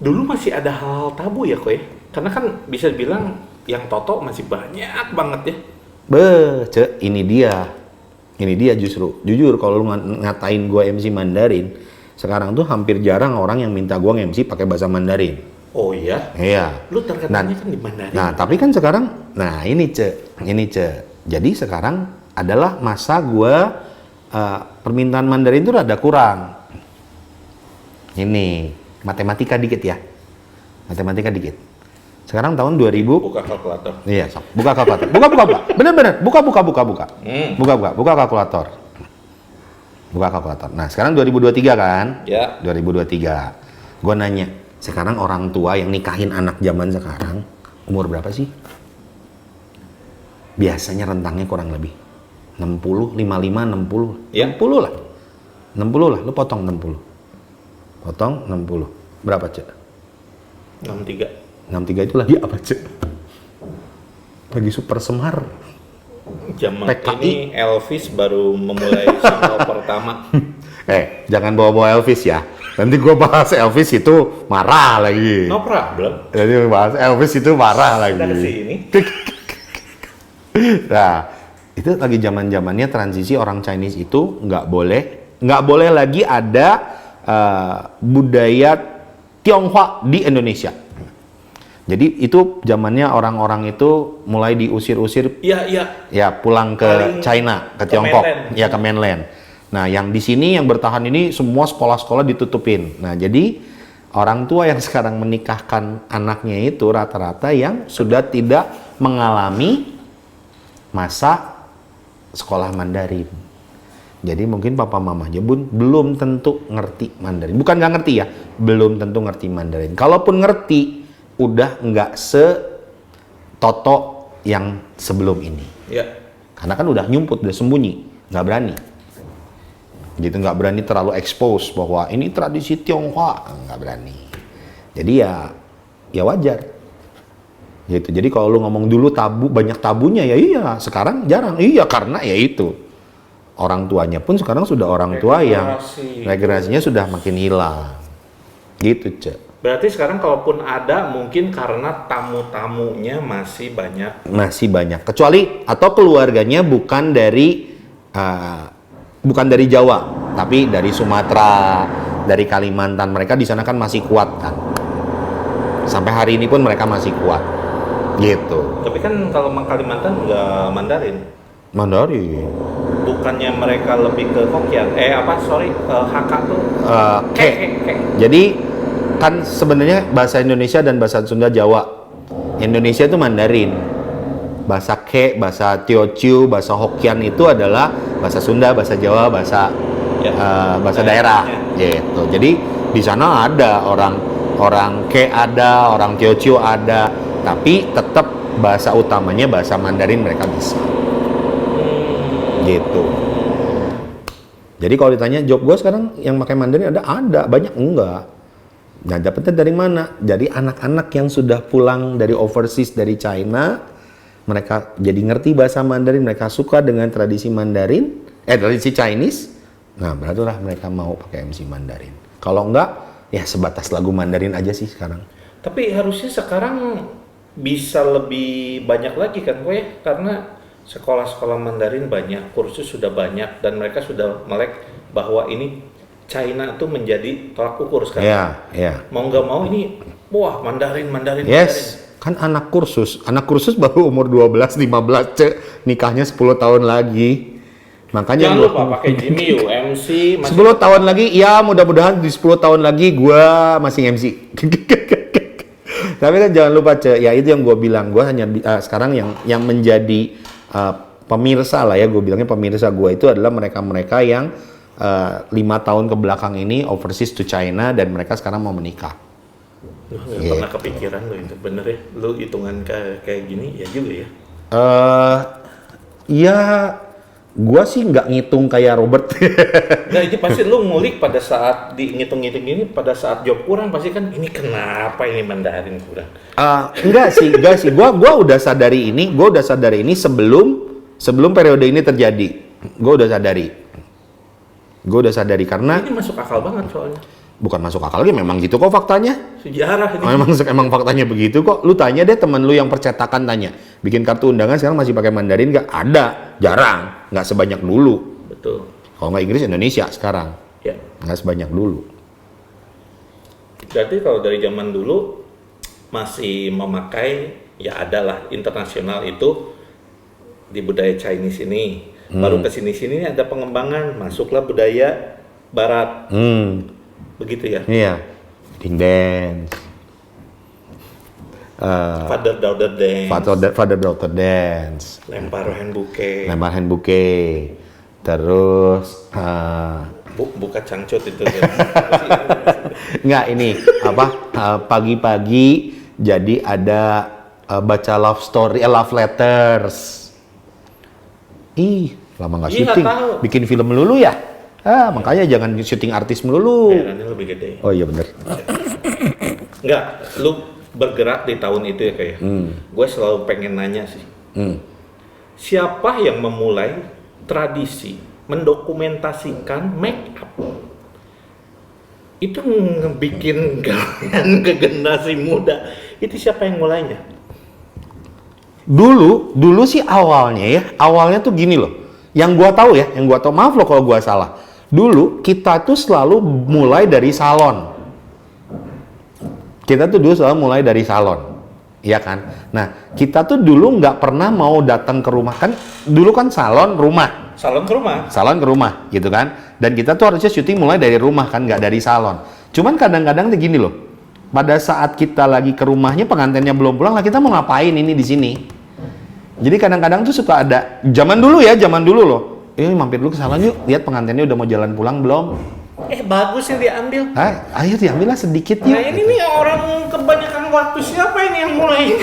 Dulu masih ada hal tabu ya Koy? Karena kan bisa dibilang yang Toto masih banyak banget ya. Ini dia justru. Jujur kalau lu ngatain gue MC Mandarin, sekarang tuh hampir jarang orang yang minta gue MC pakai bahasa Mandarin. Oh iya? Iya. Lu terkenalnya kan di Mandarin. Nah, tapi kan sekarang, ini Jadi sekarang adalah masa gue permintaan Mandarin itu rada kurang. Ini matematika dikit ya. Sekarang tahun 2000. Buka kalkulator. Iya, buka kalkulator. Buka. Bener. Buka. Buka kalkulator. Buka kalkulator. Nah, sekarang 2023 kan? Ya. 2023. Gue nanya, sekarang orang tua yang nikahin anak zaman sekarang umur berapa sih? Biasanya rentangnya kurang lebih 60, 55, 60. Ya. 60 lah. 60 lah, lu potong 60. Potong 60. Berapa, Cek? 63. 63 itu lagi apa, Cek? Lagi super semar. Zaman PKI. ini Elvis baru memulai single pertama. Jangan bawa-bawa Elvis ya. Nanti gue bahas Elvis itu marah lagi. No problem. Jadi bahas Elvis itu marah lagi. Kita kesini. Nah, itu lagi zaman-zamannya transisi orang Chinese itu nggak boleh lagi ada budaya Tionghoa di Indonesia. Jadi itu zamannya orang-orang itu mulai diusir-usir. Iya. Ya pulang ke China, ke Tiongkok, ya ke mainland. Nah, yang di sini yang bertahan ini semua sekolah-sekolah ditutupin. Nah, jadi orang tua yang sekarang menikahkan anaknya itu rata-rata yang sudah tidak mengalami masa sekolah Mandarin. Jadi mungkin papa mamanya belum tentu ngerti Mandarin. Bukan nggak ngerti ya, belum tentu ngerti Mandarin. Kalaupun ngerti, udah nggak se-Toto yang sebelum ini. Ya. Karena kan udah nyumput, udah sembunyi, nggak berani. Gitu, nggak berani terlalu expose bahwa ini tradisi Tionghoa, nggak berani. Jadi ya wajar. Gitu. Jadi kalau lu ngomong dulu tabu, banyak tabunya ya iya, sekarang jarang. Iya, karena ya itu. Orang tuanya pun sekarang sudah orang tua yang regenerasinya sudah makin hilang. Gitu, Cek. Berarti sekarang kalaupun ada mungkin karena tamu-tamunya masih banyak. Kecuali atau keluarganya bukan dari Jawa, tapi dari Sumatera, dari Kalimantan. Mereka di sana kan masih kuat kan. Sampai hari ini pun mereka masih kuat. Gitu. Tapi kan kalau Kalimantan nggak Mandarin. Mandarin. Bukannya mereka lebih ke Hokkien? Hakka tuh. Ke. Jadi kan sebenarnya bahasa Indonesia dan bahasa Sunda Jawa. Indonesia itu Mandarin. Bahasa Ke, bahasa Teochew, bahasa Hokkien itu adalah bahasa Sunda, bahasa Jawa, bahasa bahasa daerah gitu. Jadi di sana ada orang Ke ada, orang Teochew ada, tapi tetap bahasa utamanya bahasa Mandarin mereka bisa. Gitu. Jadi kalau ditanya job gue sekarang yang pakai Mandarin ada banyak enggak. Nah, dapetnya dari mana? Jadi anak-anak yang sudah pulang dari overseas dari China, mereka jadi ngerti bahasa Mandarin, mereka suka dengan tradisi Mandarin, tradisi Chinese. Nah, berarti mereka mau pakai MC Mandarin. Kalau enggak, ya sebatas lagu Mandarin aja sih sekarang. Tapi harusnya sekarang bisa lebih banyak lagi kan gue ya, karena sekolah-sekolah Mandarin banyak, kursus sudah banyak, dan mereka sudah melek bahwa ini China tuh menjadi tolak ukur sekarang. Iya, iya. Mau nggak mau ini, wah Mandarin. Yes, kan anak kursus baru umur 12-15, nikahnya 10 tahun lagi. Makanya jangan lupa pakai Jimmy U, MC. 10 tahun lagi, ya mudah-mudahan di 10 tahun lagi gua masih MC. Tapi kan jangan lupa, ya itu yang gua bilang, gua hanya sekarang yang menjadi pemirsa lah ya, gue bilangnya pemirsa gua itu adalah mereka-mereka yang 5 tahun ke belakang ini overseas to China dan mereka sekarang mau menikah. Nggak pernah kepikiran lo itu, bener ya? Lo hitungan kayak gini ya juga ya? Ya, gua sih nggak ngitung kayak Robert. Nah itu pasti lo ngulik pada saat ngitung-ngitung ini, pada saat job kurang pasti kan ini kenapa ini Mandarin kurang? Enggak sih. Gua udah sadari ini sebelum periode ini terjadi. Gua udah sadari karena ini masuk akal banget soalnya. Bukan masuk akal lagi, memang gitu kok faktanya. Sejarah ini. Emang faktanya begitu kok. Lu tanya deh temen lu yang percetakan, tanya. Bikin kartu undangan sekarang masih pakai Mandarin nggak? Ada, jarang. Nggak sebanyak dulu. Betul. Kalau nggak Inggris, Indonesia sekarang. Ya. Nggak sebanyak dulu. Berarti kalau dari zaman dulu masih memakai, ya adalah internasional itu di budaya Chinese ini. Baru ke sini-sini ada pengembangan, masuklah budaya Barat. Begitu ya? Iya. Ding dance. Father-daughter dance. Father-daughter dance. Lempar hand bouquet. Terus buka cangcut itu. Enggak, ini pagi-pagi jadi ada baca love story, love letters. Lama nggak syuting, bikin film melulu ya. Makanya jangan syuting artis melulu. Daerahnya lebih gede. Oh iya bener. Enggak, lu bergerak di tahun itu ya kayak. Gue selalu pengen nanya sih. Siapa yang memulai tradisi mendokumentasikan make up? Itu ngebikin galian ke generasi muda. Itu siapa yang mulainya? Dulu sih awalnya tuh gini loh. Yang gua tahu, maaf loh kalau gua salah. Dulu kita tuh selalu mulai dari salon. Iya kan? Nah, kita tuh dulu nggak pernah mau datang ke rumah, kan dulu kan salon ke rumah gitu kan, dan kita tuh harusnya syuting mulai dari rumah kan, nggak dari salon. Cuman kadang-kadang tuh gini loh, pada saat kita lagi ke rumahnya pengantinnya belum pulang lah, kita mau ngapain ini di sini. Jadi kadang-kadang tuh suka ada, zaman dulu loh, mampir dulu ke salon yuk, lihat pengantinnya udah mau jalan pulang belum. Bagus yang diambil. Ayo diambil lah sedikit yuk. Nah ini nih orang kebanyakan waktu, siapa ini yang mulai?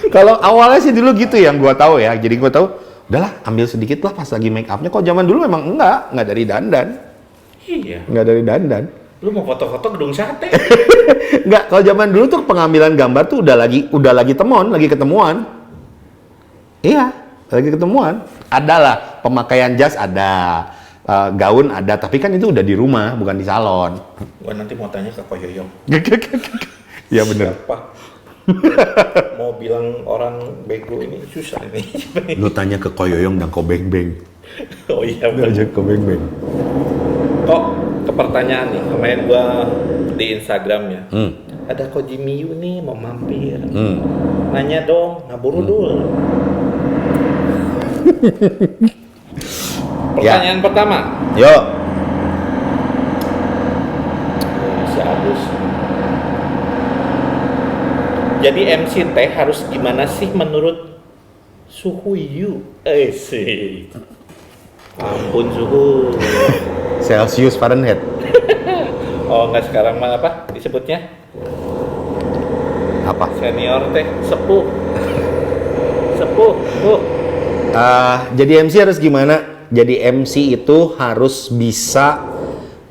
Kalau awalnya sih dulu gitu yang gua tahu ya. Jadi gua tahu, udahlah ambil sedikit lah pas lagi make upnya. Kok zaman dulu memang enggak dari dandan. Iya. Enggak dari dandan. Lu mau foto-foto gedung sate? Enggak, kalau zaman dulu tuh pengambilan gambar tuh udah lagi ketemuan. Iya, lagi ketemuan. Adalah pemakaian jas ada. Gaun ada, tapi kan itu udah di rumah, bukan di salon. Gua nanti mau tanya ke Ko Yoyong. Iya bener. Siapa? Mau bilang orang bego ini susah ini. Lu tanya ke Ko Yoyong dan Ko Beng Beng. Oh iya bener. Aja Ko Beng Beng. Kok ke pertanyaan nih, kemarin gua di Instagramnya. Ada Ko Jimmy Yu nih mau mampir. Nanya dong, ngaburudul. Pertanyaan pertama. Yuk. Si Agus. Jadi MC teh harus gimana sih menurut Suhu Yu? Sih. Ampun Suhu. Celsius Fahrenheit. Oh nggak, sekarang mah apa disebutnya? Apa? Senior teh, sepuh. Sepuh. Jadi MC harus gimana? Jadi MC itu harus bisa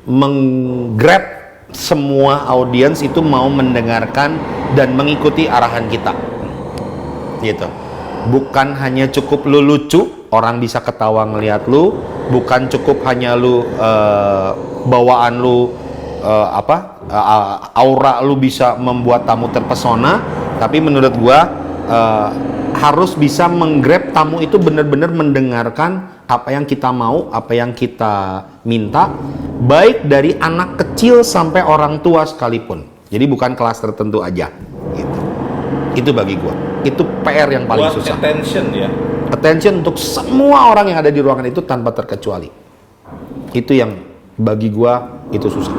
menggrab semua audiens itu mau mendengarkan dan mengikuti arahan kita. Gitu. Bukan hanya cukup lu lucu, orang bisa ketawa ngelihat lu, bukan cukup hanya lu bawaan lu aura lu bisa membuat tamu terpesona, tapi menurut gua harus bisa menggrab tamu itu benar-benar mendengarkan apa yang kita mau, apa yang kita minta, baik dari anak kecil sampai orang tua sekalipun. Jadi bukan kelas tertentu aja gitu. Itu bagi gua. Itu PR yang paling Buat susah. attention ya. Attention untuk semua orang yang ada di ruangan itu tanpa terkecuali. Itu yang bagi gua itu susah.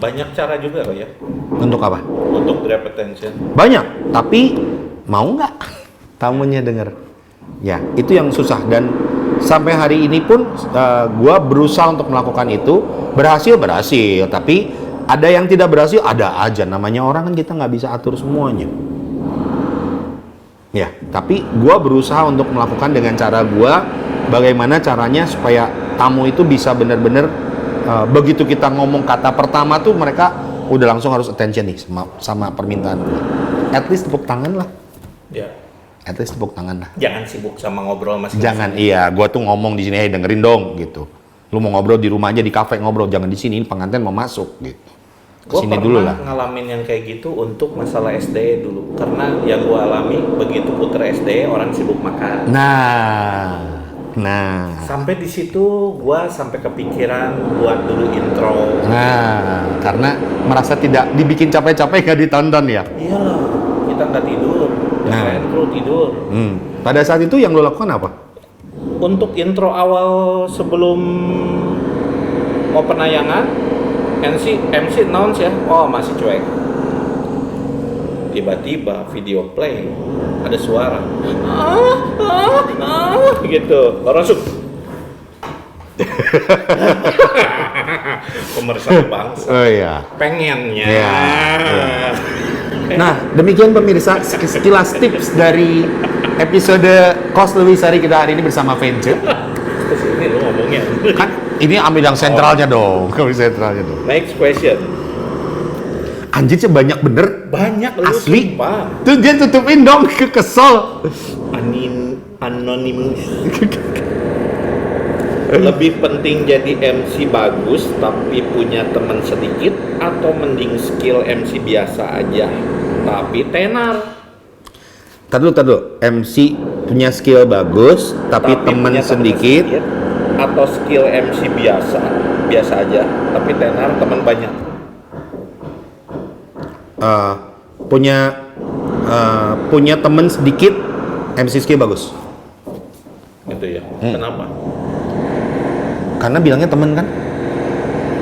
Banyak cara juga kok ya Untuk apa? untuk grab attention. Banyak, tapi mau nggak tamunya denger? Ya, itu yang susah. Dan sampai hari ini pun gua berusaha untuk melakukan itu. Berhasil, tapi ada yang tidak berhasil, ada aja. Namanya orang kan kita nggak bisa atur semuanya. Ya, tapi gua berusaha untuk melakukan dengan cara gua, bagaimana caranya supaya tamu itu bisa benar-benar begitu kita ngomong kata pertama tuh mereka udah langsung harus attention nih sama permintaan gua. At least tepuk tangan lah. Ya. At least tepuk tangan lah. Jangan sibuk sama ngobrol masing-masing. Jangan, iya, gua tuh ngomong di sini, dengerin dong gitu. Lu mau ngobrol di rumah aja, di kafe ngobrol, jangan di sini, ini pengantin mau masuk gitu. Gue Kesini pernah dulu lah. ngalamin yang kayak gitu untuk masalah SD dulu. Karena yang gue alami, begitu puter SD, orang sibuk makan. Nah. Sampai di situ gue sampai kepikiran buat dulu intro. Nah, karena merasa tidak dibikin capek-capek gak ditonton ya. Iyalah, kita nggak tidur. Yang lain perlu tidur. Pada saat itu yang lo lakukan apa? Untuk intro awal sebelum mau penayangan, MC announce ya, oh masih cuek. Tiba-tiba video play, ada suara, gitu, baru masuk. Pemersatu bangsa. Oh iya. Pengennya. Iya. Nah, demikian pemirsa sekilas tips dari episode Kos Lewisari kita hari ini bersama Venture. Terus ini lu ngomongnya. Kan ini ambil yang sentralnya dong, ambil sentralnya dong. Next question. Anjir sih banyak bener. Banyak lu Asli. sumpah. Tuh dia tutupin dong, kesel. Anonymous. Lebih penting jadi MC bagus tapi punya teman sedikit atau mending skill MC biasa aja tapi tenar. Tar dulu. MC punya skill bagus tapi teman punya teman sedikit. atau skill MC biasa aja tapi tenar teman banyak. Punya teman sedikit, MC skill bagus. Gitu ya. Kenapa? Karena bilangnya temen kan,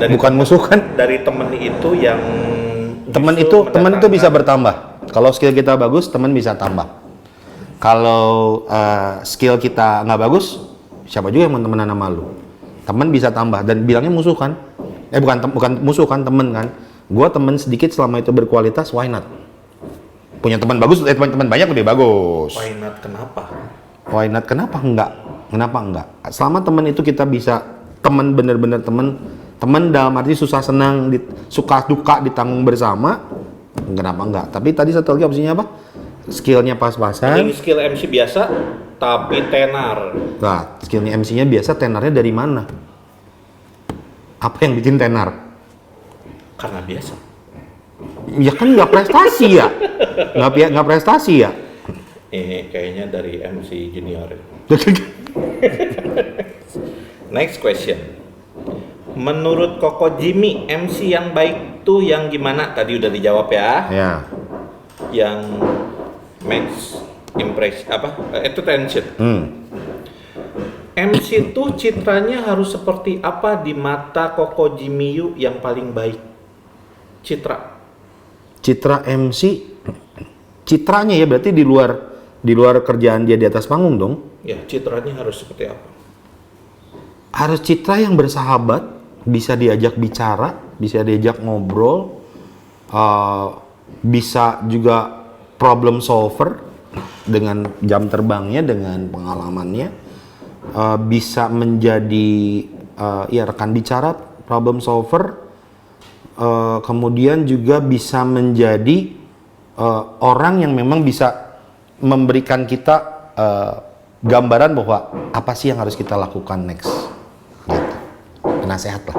Dari bukan musuh kan. dari temen itu yang Temen justru itu bisa mendatangkan- bertambah. Kalau skill kita bagus, temen bisa tambah. Kalau skill kita nggak bagus, siapa juga yang mau temenan sama lu? Temen bisa tambah dan bilangnya musuh kan? Bukan musuh kan, temen kan? Gua temen sedikit selama itu berkualitas, why not? Punya teman bagus, teman banyak lebih bagus. Why not? Kenapa? Why not? Kenapa enggak? Kenapa enggak? Selama temen itu kita bisa temen bener-bener temen dalam arti susah senang, suka duka ditanggung bersama, kenapa enggak? Tapi tadi satu lagi opsinya apa? Skillnya pas-pasan. Ini skill MC biasa tapi tenar. Nah, skillnya MC-nya biasa, tenarnya dari mana? Apa yang bikin tenar? Karena biasa. Ya kan nggak prestasi ya, nggak prestasi ya. Ini kayaknya dari MC junior. Next question. Menurut Koko Jimmy, MC yang baik tuh yang gimana? Tadi udah dijawab ya. Ya, Yang makes impression attention. MC tuh citranya harus seperti apa di mata Koko Jimmy Yu yang paling baik? Citra MC, citranya ya berarti di luar kerjaan dia di atas panggung dong. Ya, citranya harus seperti apa? harus citra yang bersahabat, bisa diajak bicara, bisa diajak ngobrol, bisa juga problem solver dengan jam terbangnya, dengan pengalamannya, bisa menjadi ya rekan bicara, problem solver, kemudian juga bisa menjadi orang yang memang bisa memberikan kita gambaran bahwa apa sih yang harus kita lakukan next, gitu. Penasehat lah,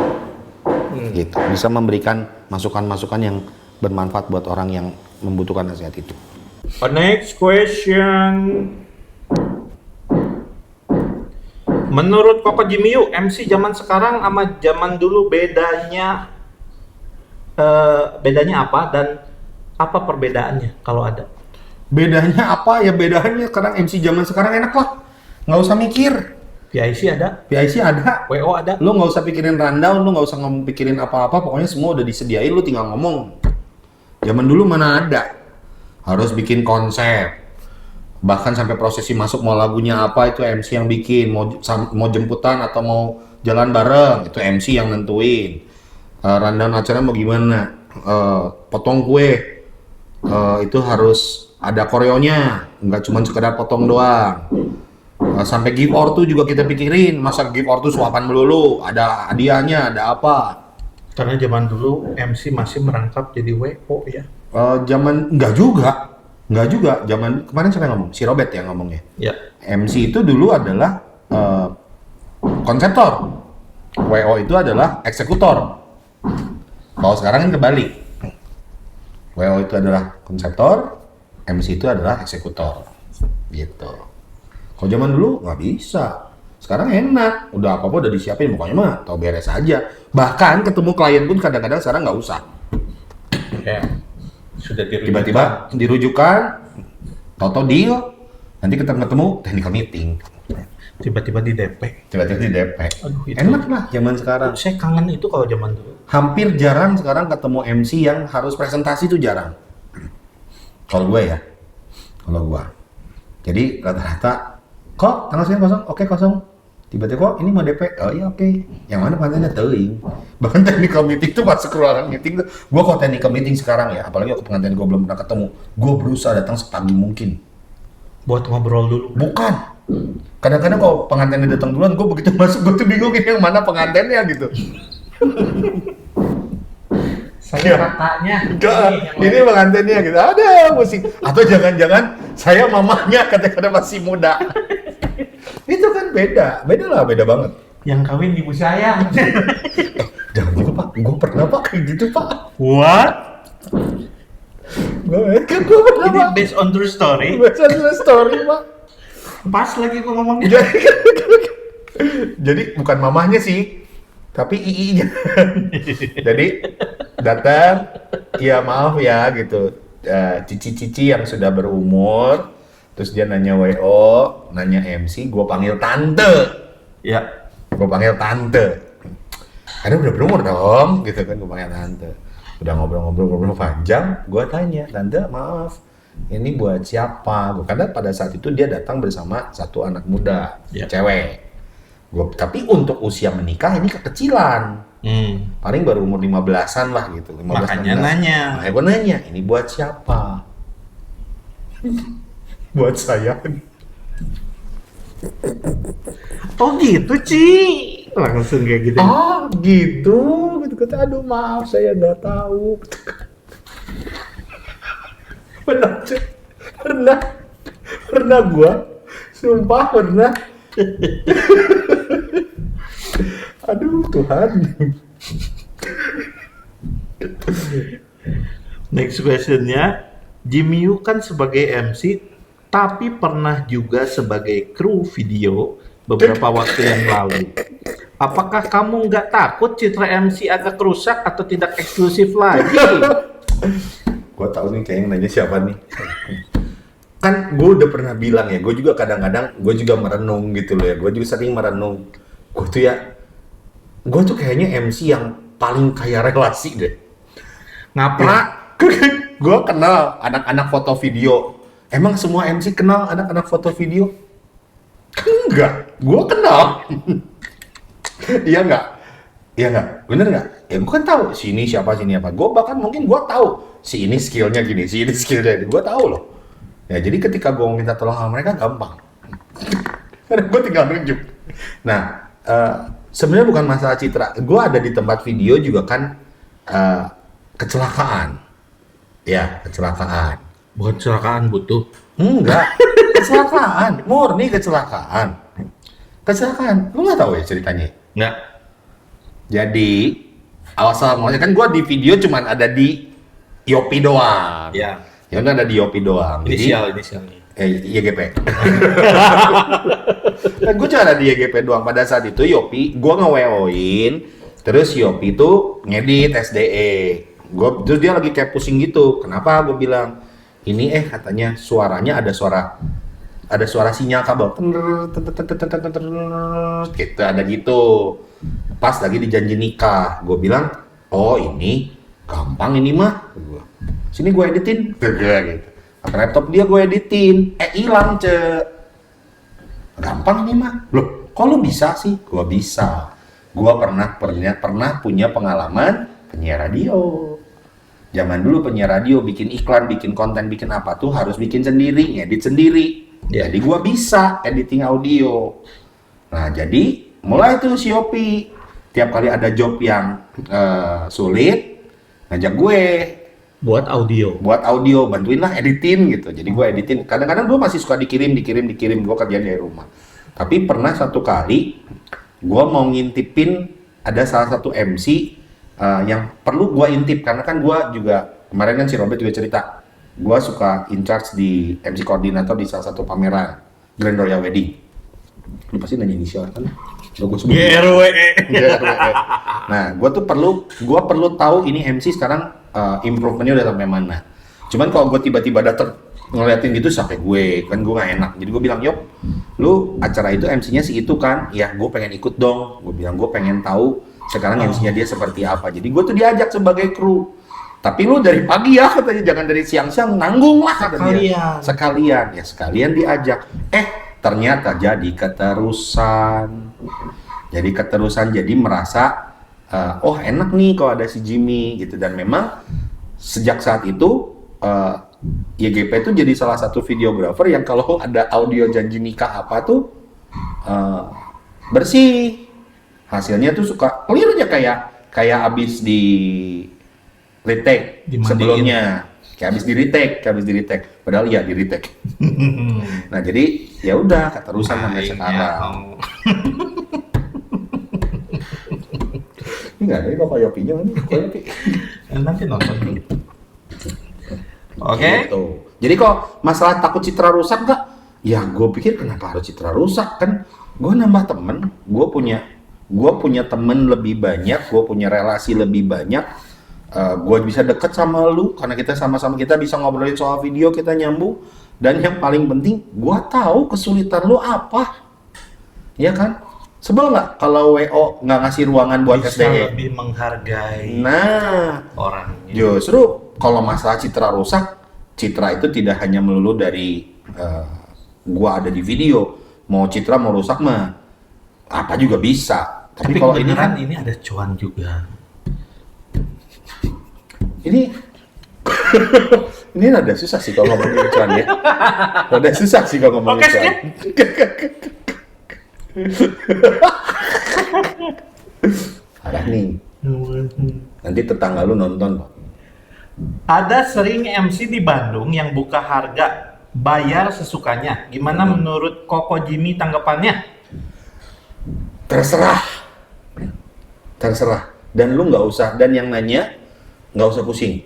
gitu. Bisa memberikan masukan-masukan yang bermanfaat buat orang yang membutuhkan nasihat itu. Next question. Menurut Koko Jimiyu, MC zaman sekarang sama zaman dulu bedanya apa dan apa perbedaannya kalau ada? Bedanya apa? Ya bedanya sekarang MC zaman sekarang enak lah, nggak usah mikir. PIC ada, PIC ada, WO ada. lu nggak usah pikirin rundown, lu nggak usah pikirin apa-apa, pokoknya semua udah disediain, lu tinggal ngomong. Zaman dulu mana ada, harus bikin konsep, bahkan sampai prosesi masuk mau lagunya apa itu MC yang bikin, mau jemputan atau mau jalan bareng itu MC yang nentuin. Rundown acara mau gimana, potong kue itu harus ada koreonya, nggak cuma sekedar potong doang. Sampai give or to juga kita pikirin, masa give or to suapan melulu, ada hadiahnya, ada apa. Karena zaman dulu MC masih merangkap jadi WO ya. Zaman nggak juga, zaman kemarin siapa yang ngomong? Si Robert yang ngomongnya. Ya. MC itu dulu adalah konseptor, WO itu adalah eksekutor. Kalau sekarang kan kebalik, WO itu adalah konseptor, MC itu adalah eksekutor, gitu. Kalau zaman dulu nggak bisa, sekarang enak, udah apa-apa udah disiapin, pokoknya mah tau beres aja. Bahkan ketemu klien pun kadang-kadang sekarang nggak usah. Ya. Sudah Tiba-tiba dirujukan, toto deal, nanti kita ketemu technical meeting. Tiba-tiba di DP. Tiba-tiba di DP. Aduh, itu. Enak lah zaman sekarang. Saya kangen itu kalau zaman dulu. Hampir jarang sekarang ketemu MC yang harus presentasi, itu jarang. Kalau gue ya, jadi rata-rata kok tanggal sekian kosong, oke kosong. Tiba-tiba kok ini mau DP, oh iya oke. Yang mana pengantinnya teuing. Bahkan technical meeting tuh masuk ke ruangan meeting tuh. Gue kalau technical meeting sekarang ya, apalagi aku pengantin gue belum pernah ketemu, gue berusaha datang sepagi mungkin. Buat ngobrol dulu. Bukan. Kadang-kadang kalau pengantinnya datang duluan, gue begitu masuk gue tuh bingung ini yang mana pengantinnya gitu. Saya kakaknya. Ini pengantinnya gitu. Ada musik. Atau jangan-jangan saya mamanya kadang-kadang masih muda. Itu kan beda banget. Yang kawin ibu saya. Jangan gitu Pak, gue pernah Pak kayak gitu Pak. What? Gue pernah Ini Pak. based on true story. Baca story Pak. Pas lagi gua ngomongnya. Jadi bukan mamahnya sih, tapi ii-nya. Jadi datang, ya maaf ya gitu, cici-cici yang sudah berumur, terus dia nanya WO, nanya MC, gue panggil tante. Ya. Gue panggil tante. Karena udah berumur dong, gitu kan, gue panggil tante. Udah ngobrol-ngobrol panjang, gue tanya, tante maaf, ini buat siapa? Karena pada saat itu dia datang bersama satu anak muda, cewek. Tapi untuk usia menikah ini kekecilan. Paling baru umur 15-an lah gitu. 15, Makanya 16. nanya. Makanya gue nanya, ini buat siapa? Buat saya. Oh gitu, Ci. Langsung kayak gitu. Oh gitu. Gitu kata, aduh maaf saya nggak tahu. Benar, pernah gua, sumpah pernah. Aduh Tuhan. Next questionnya, Jimiyu kan sebagai MC, tapi pernah juga sebagai kru video beberapa waktu yang lalu. Apakah kamu nggak takut citra MC agak rusak atau tidak eksklusif lagi? Gue tahu nih kayaknya nanya siapa nih. Kan gue udah pernah bilang ya, gue juga kadang-kadang gue juga merenung gitu loh ya. Gue juga sering merenung. Gue tuh kayaknya MC yang paling kaya relasi deh. Ngapa? Gue kenal anak-anak foto video. Emang semua MC kenal anak-anak foto video? Enggak, gue kenal. Iya nggak? Iya nggak? Bener nggak? Ya gue kan tahu si ini siapa, si ini apa. Gue bahkan mungkin gue tahu si ini skillnya gini, si ini skillnya ini. Gue tahu loh. Ya jadi ketika gue mau minta tolong sama mereka gampang. Karena gue tinggal nunjuk. Nah, sebenarnya bukan masalah citra. Gue ada di tempat video juga kan kecelakaan. Ya, kecelakaan. Bukan kecelakaan butuh. Enggak, kecelakaan. Murni kecelakaan. Kecelakaan. Lu nggak tahu ya ceritanya? Nggak. Jadi, awal mulanya kan gue di video cuman ada di Yopi doang. Ya. Ya udah ada di Yopi doang. Inisial nih. YGP. Kan gue cuma ada di YGP doang. Pada saat itu Yopi, gue nge-WO-in, terus Yopi tuh ngedit SDE. Terus dia lagi kayak pusing gitu. Kenapa? Gue bilang, ini katanya suaranya ada suara sinyal kabel. Gitu, ada gitu. Pas lagi di janji nikah, gue bilang, oh ini gampang ini mah. Sini gue editin. Gitu. Pakai laptop dia gue editin, hilang gampang ini mah. Loh, kok lu bisa sih? Gua bisa. Gua pernah punya pengalaman penyiar radio. Zaman dulu penyiar radio bikin iklan, bikin konten, bikin apa tuh harus bikin sendiri, ngedit sendiri. Ya. Jadi gua bisa editing audio. Nah, jadi mulai tuh si Yopi tiap kali ada job yang sulit ngajak gue Buat audio. bantuin lah editin gitu. Jadi gue editin. Kadang-kadang gue masih suka dikirim. Gue kerjain dari rumah. Tapi pernah satu kali gue mau ngintipin ada salah satu MC yang perlu gue intip karena kan gue juga kemarin kan si Robert juga cerita gue suka in charge di MC koordinator di salah satu pameran Grand Royal Wedding. Lu pasti nanya inisial kan? GRWE. Nah, gue perlu tahu ini MC sekarang improvementnya udah sampai mana. Cuman kalau gue tiba-tiba dateng ngeliatin gitu sampai gue nggak enak. Jadi gue bilang, Yop, lu acara itu MC-nya sih itu kan? Ya, gue pengen ikut dong. Gue bilang gue pengen tahu sekarang MC-nya dia seperti apa. Jadi gue tuh diajak sebagai kru. Tapi lu dari pagi ya katanya, jangan dari siang-siang, nanggung lah kata dia. Sekalian diajak. Ternyata jadi keterusan. Jadi merasa enak nih kalau ada si Jimmy gitu. Dan memang sejak saat itu YGP itu jadi salah satu videografer yang kalau ada audio janji nikah apa tuh bersih. Hasilnya tuh suka clear aja kayak abis di retake sebelumnya. Kayak habis di retake. Padahal ya di retake. Nah, jadi ya udah keterusan sampai sekarang. Ini enggak ada kok Yopinya ini. Nanti nonton dulu. Oke. Gitu. Jadi kok masalah takut citra rusak enggak? Ya gue pikir kenapa harus citra rusak kan? Gue nambah temen, gue punya temen lebih banyak, gue punya relasi lebih banyak. Gue bisa deket sama lu karena kita sama-sama kita bisa ngobrolin soal video, kita nyambung. Dan yang paling penting, gue tahu kesulitan lu apa, ya kan? Sebel nggak kalau WO nggak ngasih ruangan buat bisa SDE? lebih menghargai orangnya. Justru kalau masalah citra rusak, citra itu tidak hanya melulu dari gue ada di video. Mau citra mau rusak mah apa juga bisa. Tapi kalau ini kan ini ada cuan juga. Ini rada susah sih kalau ngomongin cuan ya. Rada susah sih kalau ngomongin cuan. Parah nih. Nanti tetangga lu nonton kok. Ada sering MC di Bandung yang buka harga bayar sesukanya. Gimana menurut Koko Jimmy tanggapannya? Terserah. Dan lu nggak usah, dan yang nanya nggak usah pusing.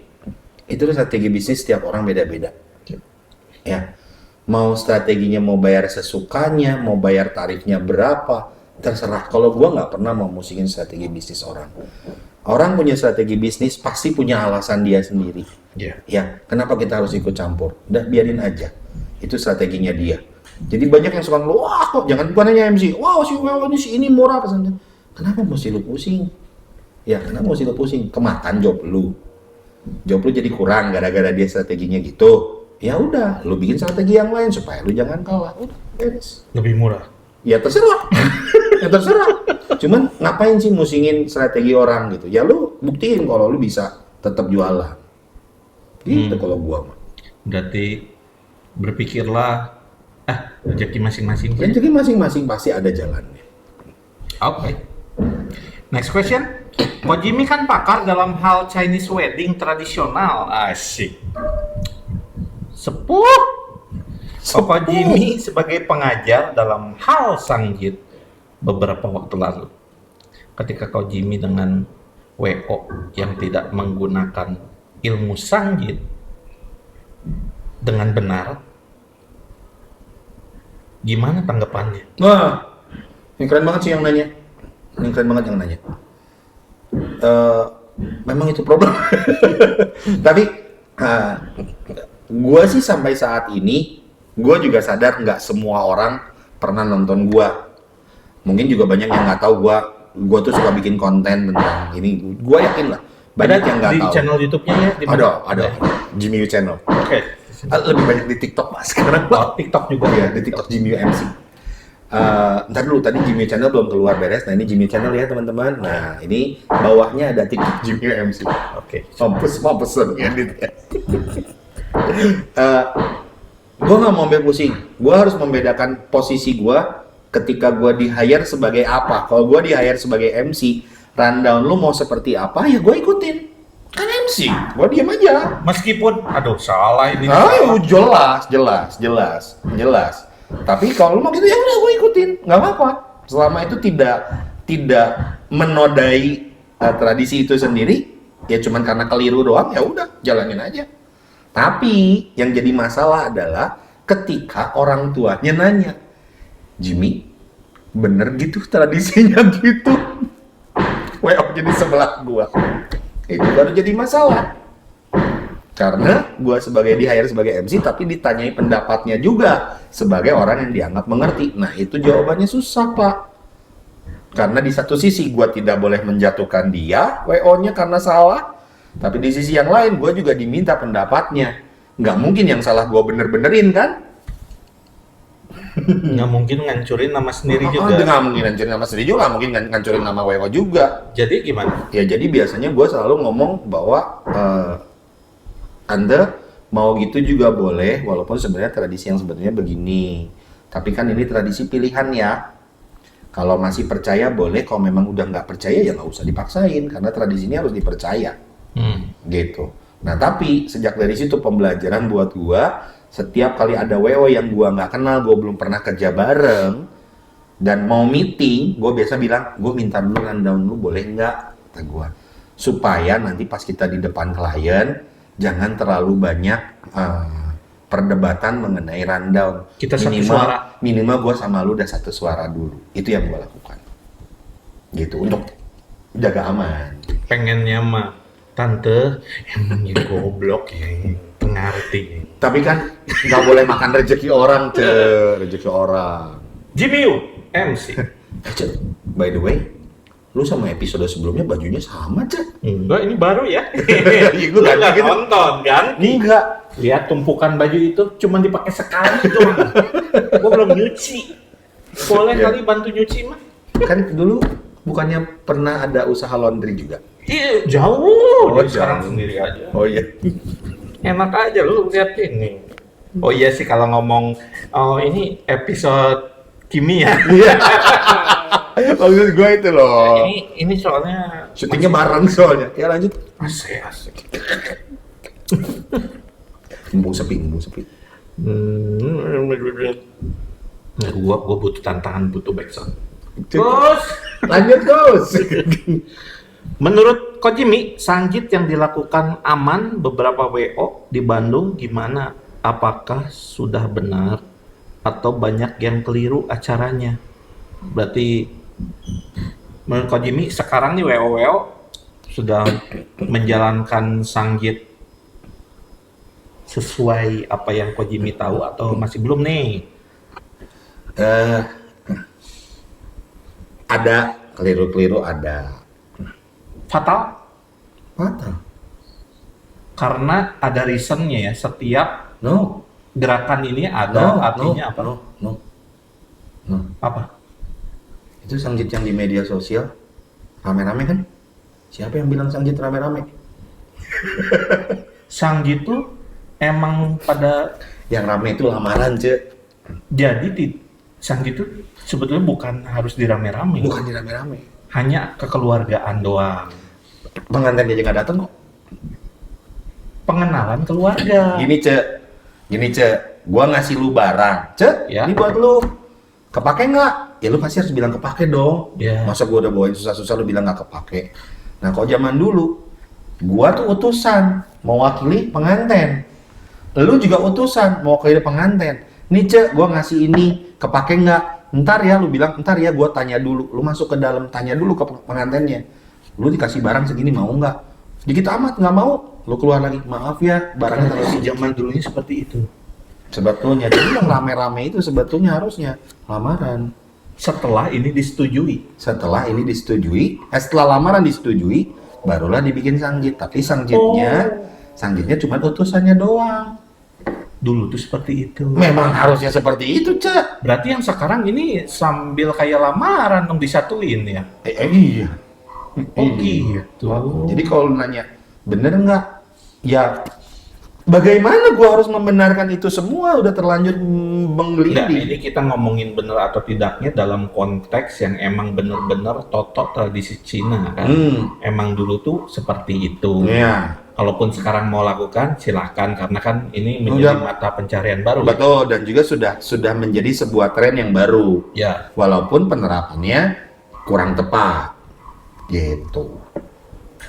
Itu strategi bisnis setiap orang beda-beda. Ya, mau strateginya mau bayar sesukanya, mau bayar tarifnya berapa, terserah. Kalau gua nggak pernah mau musingin strategi bisnis orang. Orang punya strategi bisnis pasti punya alasan dia sendiri. Ya, kenapa kita harus ikut campur? Udah biarin aja. Itu strateginya dia. Jadi banyak yang suka ngeluh, wah kok jangan bukan hanya MC, wow si ini murah pesannya. Kenapa mesti lu pusing? Ya, kenapa mesti lu pusing? Kemakan job lu jadi kurang gara-gara dia strateginya gitu. Ya udah, lu bikin strategi yang lain supaya lu jangan kalah. Udah, beres. Lebih murah. Ya terserah. Ya terserah. Cuman ngapain sih musingin strategi orang gitu? Ya lu buktiin kalau lu bisa tetap jualan. Gitu kalau gua mah. Berarti berpikirlah rezeki masing-masing. Jadi masing-masing pasti ada jalannya. Oke. Next question. Ko Jimmy kan pakar dalam hal Chinese wedding tradisional. Asik. Sepuh. Ko Jimmy sebagai pengajar dalam hal sanggit beberapa waktu lalu. Ketika Ko Jimmy dengan WO yang tidak menggunakan ilmu sanggit dengan benar, gimana tanggapannya? Wah, ini keren banget sih yang nanya. Ini keren banget yang nanya. Memang itu problem. Tapi gue sih sampai saat ini, gue juga sadar nggak semua orang pernah nonton gue. Mungkin juga banyak yang nggak tahu gue tuh suka bikin konten tentang ini. Gue yakin lah banyak yang nggak tahu. Di channel YouTube-nya ya? Ada. Jimmy U Channel. Oke. Lebih banyak di TikTok mas sekarang. TikTok juga ya, di TikTok Jimmy U MC. Ntar dulu, tadi Jimmy U Channel belum keluar beres. Nah ini Jimmy U Channel ya teman-teman. Nah ini bawahnya ada TikTok Jimmy U MC. Oke. Mau pesen ya. Gue nggak mau ambil pusing. Gue harus membedakan posisi gue ketika gue di-hire sebagai apa. Kalau gue di-hire sebagai MC, rundown lu mau seperti apa ya gue ikutin. Kan MC, gue diem aja. Meskipun, salah ini. Jelas. Tapi kalau lu mau gitu ya udah gue ikutin, nggak apa-apa. Selama itu tidak menodai tradisi itu sendiri, ya cuman karena keliru doang, ya udah jalanin aja. Tapi yang jadi masalah adalah ketika orang tuanya nanya, Jimmy, bener gitu tradisinya gitu? WO jadi sebelah gua. Itu baru jadi masalah. Karena gua sebagai di-hire sebagai MC tapi ditanyai pendapatnya juga sebagai orang yang dianggap mengerti. Nah, itu jawabannya susah, Pak. Karena di satu sisi gua tidak boleh menjatuhkan dia WO-nya karena salah, tapi di sisi yang lain gua juga diminta pendapatnya. Nggak mungkin yang salah gua bener-benerin kan? Nggak mungkin ngancurin nama sendiri juga. Nggak mungkin ngancurin nama sendiri juga, nggak mungkin ngancurin nama WO juga. Jadi gimana? Ya jadi biasanya gue selalu ngomong bahwa Anda mau gitu juga boleh, walaupun sebenarnya tradisi yang sebenarnya begini. Tapi kan ini tradisi pilihan ya. Kalau masih percaya boleh, kalau memang udah nggak percaya ya nggak usah dipaksain, karena tradisi ini harus dipercaya. Gitu. Nah tapi sejak dari situ pembelajaran buat gue, setiap kali ada WO yang gue nggak kenal, gue belum pernah kerja bareng, dan mau meeting, gue biasa bilang, gue minta dulu rundown lu boleh nggak, kata gue. Supaya nanti pas kita di depan klien, jangan terlalu banyak perdebatan mengenai rundown. Kita satu suara. Minimal gue sama lu udah satu suara dulu. Itu yang gue lakukan. Gitu, untuk jaga aman. Pengennya mah, tante, emangnya goblok ya, pengerti. Tapi kan nggak boleh makan rezeki orang, rezeki orang. Jimmy U, MC. By the way, lu sama episode sebelumnya bajunya sama, Cek. Enggak, ini baru ya. Lu nggak gitu. nonton kan? Enggak. Lihat tumpukan baju itu cuma dipakai sekali doang. Gua belum nyuci. Boleh Ya. kali bantu nyuci mah? Kan dulu bukannya pernah ada usaha laundry juga? Iya, jauh. Oh, Dia sekarang jauh. sendiri aja. Oh iya. Enak aja lu lihat ini. Oh iya sih kalau ngomong, ini episode kimia. Iya. Maksud gue itu loh. Ini soalnya Syutingnya bareng soalnya. Ya lanjut. asik. Mumpung sepi. Nah, gua butuh tantangan, butuh backsound. Terus lanjut terus. Menurut Ko Jimmy, sanggit yang dilakukan aman beberapa WO di Bandung gimana? Apakah sudah benar atau banyak yang keliru acaranya? Berarti menurut Ko Jimmy sekarang nih WO sudah menjalankan sanggit sesuai apa yang Ko Jimmy tahu atau masih belum nih? Ada keliru-keliru ada. Fatal? Fatal. Karena ada reasonnya ya, setiap No. gerakan ini ada artinya apa? No. Apa? Itu Sanggit yang di media sosial rame-rame kan? Siapa yang bilang Sanggit rame-rame? Sanggit tuh emang pada Yang rame itu lamaran, Ce. jadi Sanggit tuh sebetulnya bukan harus dirame-rame. Bukan di rame-rame. Hanya kekeluargaan doang. Pengantin aja nggak datang kok. Pengenalan keluarga. Gini, Ce. Gua ngasih lu barang. Ce, Ya. ini buat lu. Kepake nggak? Ya lu pasti harus bilang kepake dong. Ya. Masa gua udah bawain susah-susah lu bilang nggak kepake? Nah, kalau zaman dulu, gua tuh utusan mewakili pengantin. Lu juga utusan mewakili pengantin. Nih, Ce, gua ngasih ini, kepake nggak? Ntar ya, lu bilang, ntar ya gua tanya dulu. Lu masuk ke dalam, tanya dulu ke pengantinnya. Lu dikasih barang segini, mau nggak? Dikit amat, nggak mau. Lu keluar lagi, maaf ya, barangnya terlalu Tradisi sedikit. zaman dulunya seperti itu. Sebetulnya, jadi yang rame-rame itu sebetulnya harusnya lamaran. Setelah ini disetujui. Setelah ini disetujui, setelah lamaran disetujui, barulah dibikin sanggit. Tapi sanggitnya cuma utusannya doang. Dulu tuh seperti itu. Memang harusnya seperti itu, Cak. Berarti yang sekarang ini sambil kayak lamaran dong disatuin ya? Iya. Oh Iya. gitu. Jadi kalau lu nanya, bener nggak? Ya, bagaimana gua harus membenarkan itu semua? Udah terlanjur Enggak, menggelinding. ini kita ngomongin bener atau tidaknya dalam konteks yang emang bener-bener totok tradisi Cina kan. Emang dulu tuh seperti itu. Iya. Kalaupun sekarang mau lakukan silahkan karena kan ini menjadi Udah. mata pencarian baru. Betul, dan juga sudah menjadi sebuah tren yang baru. Ya, Walaupun penerapannya kurang tepat. Gitu.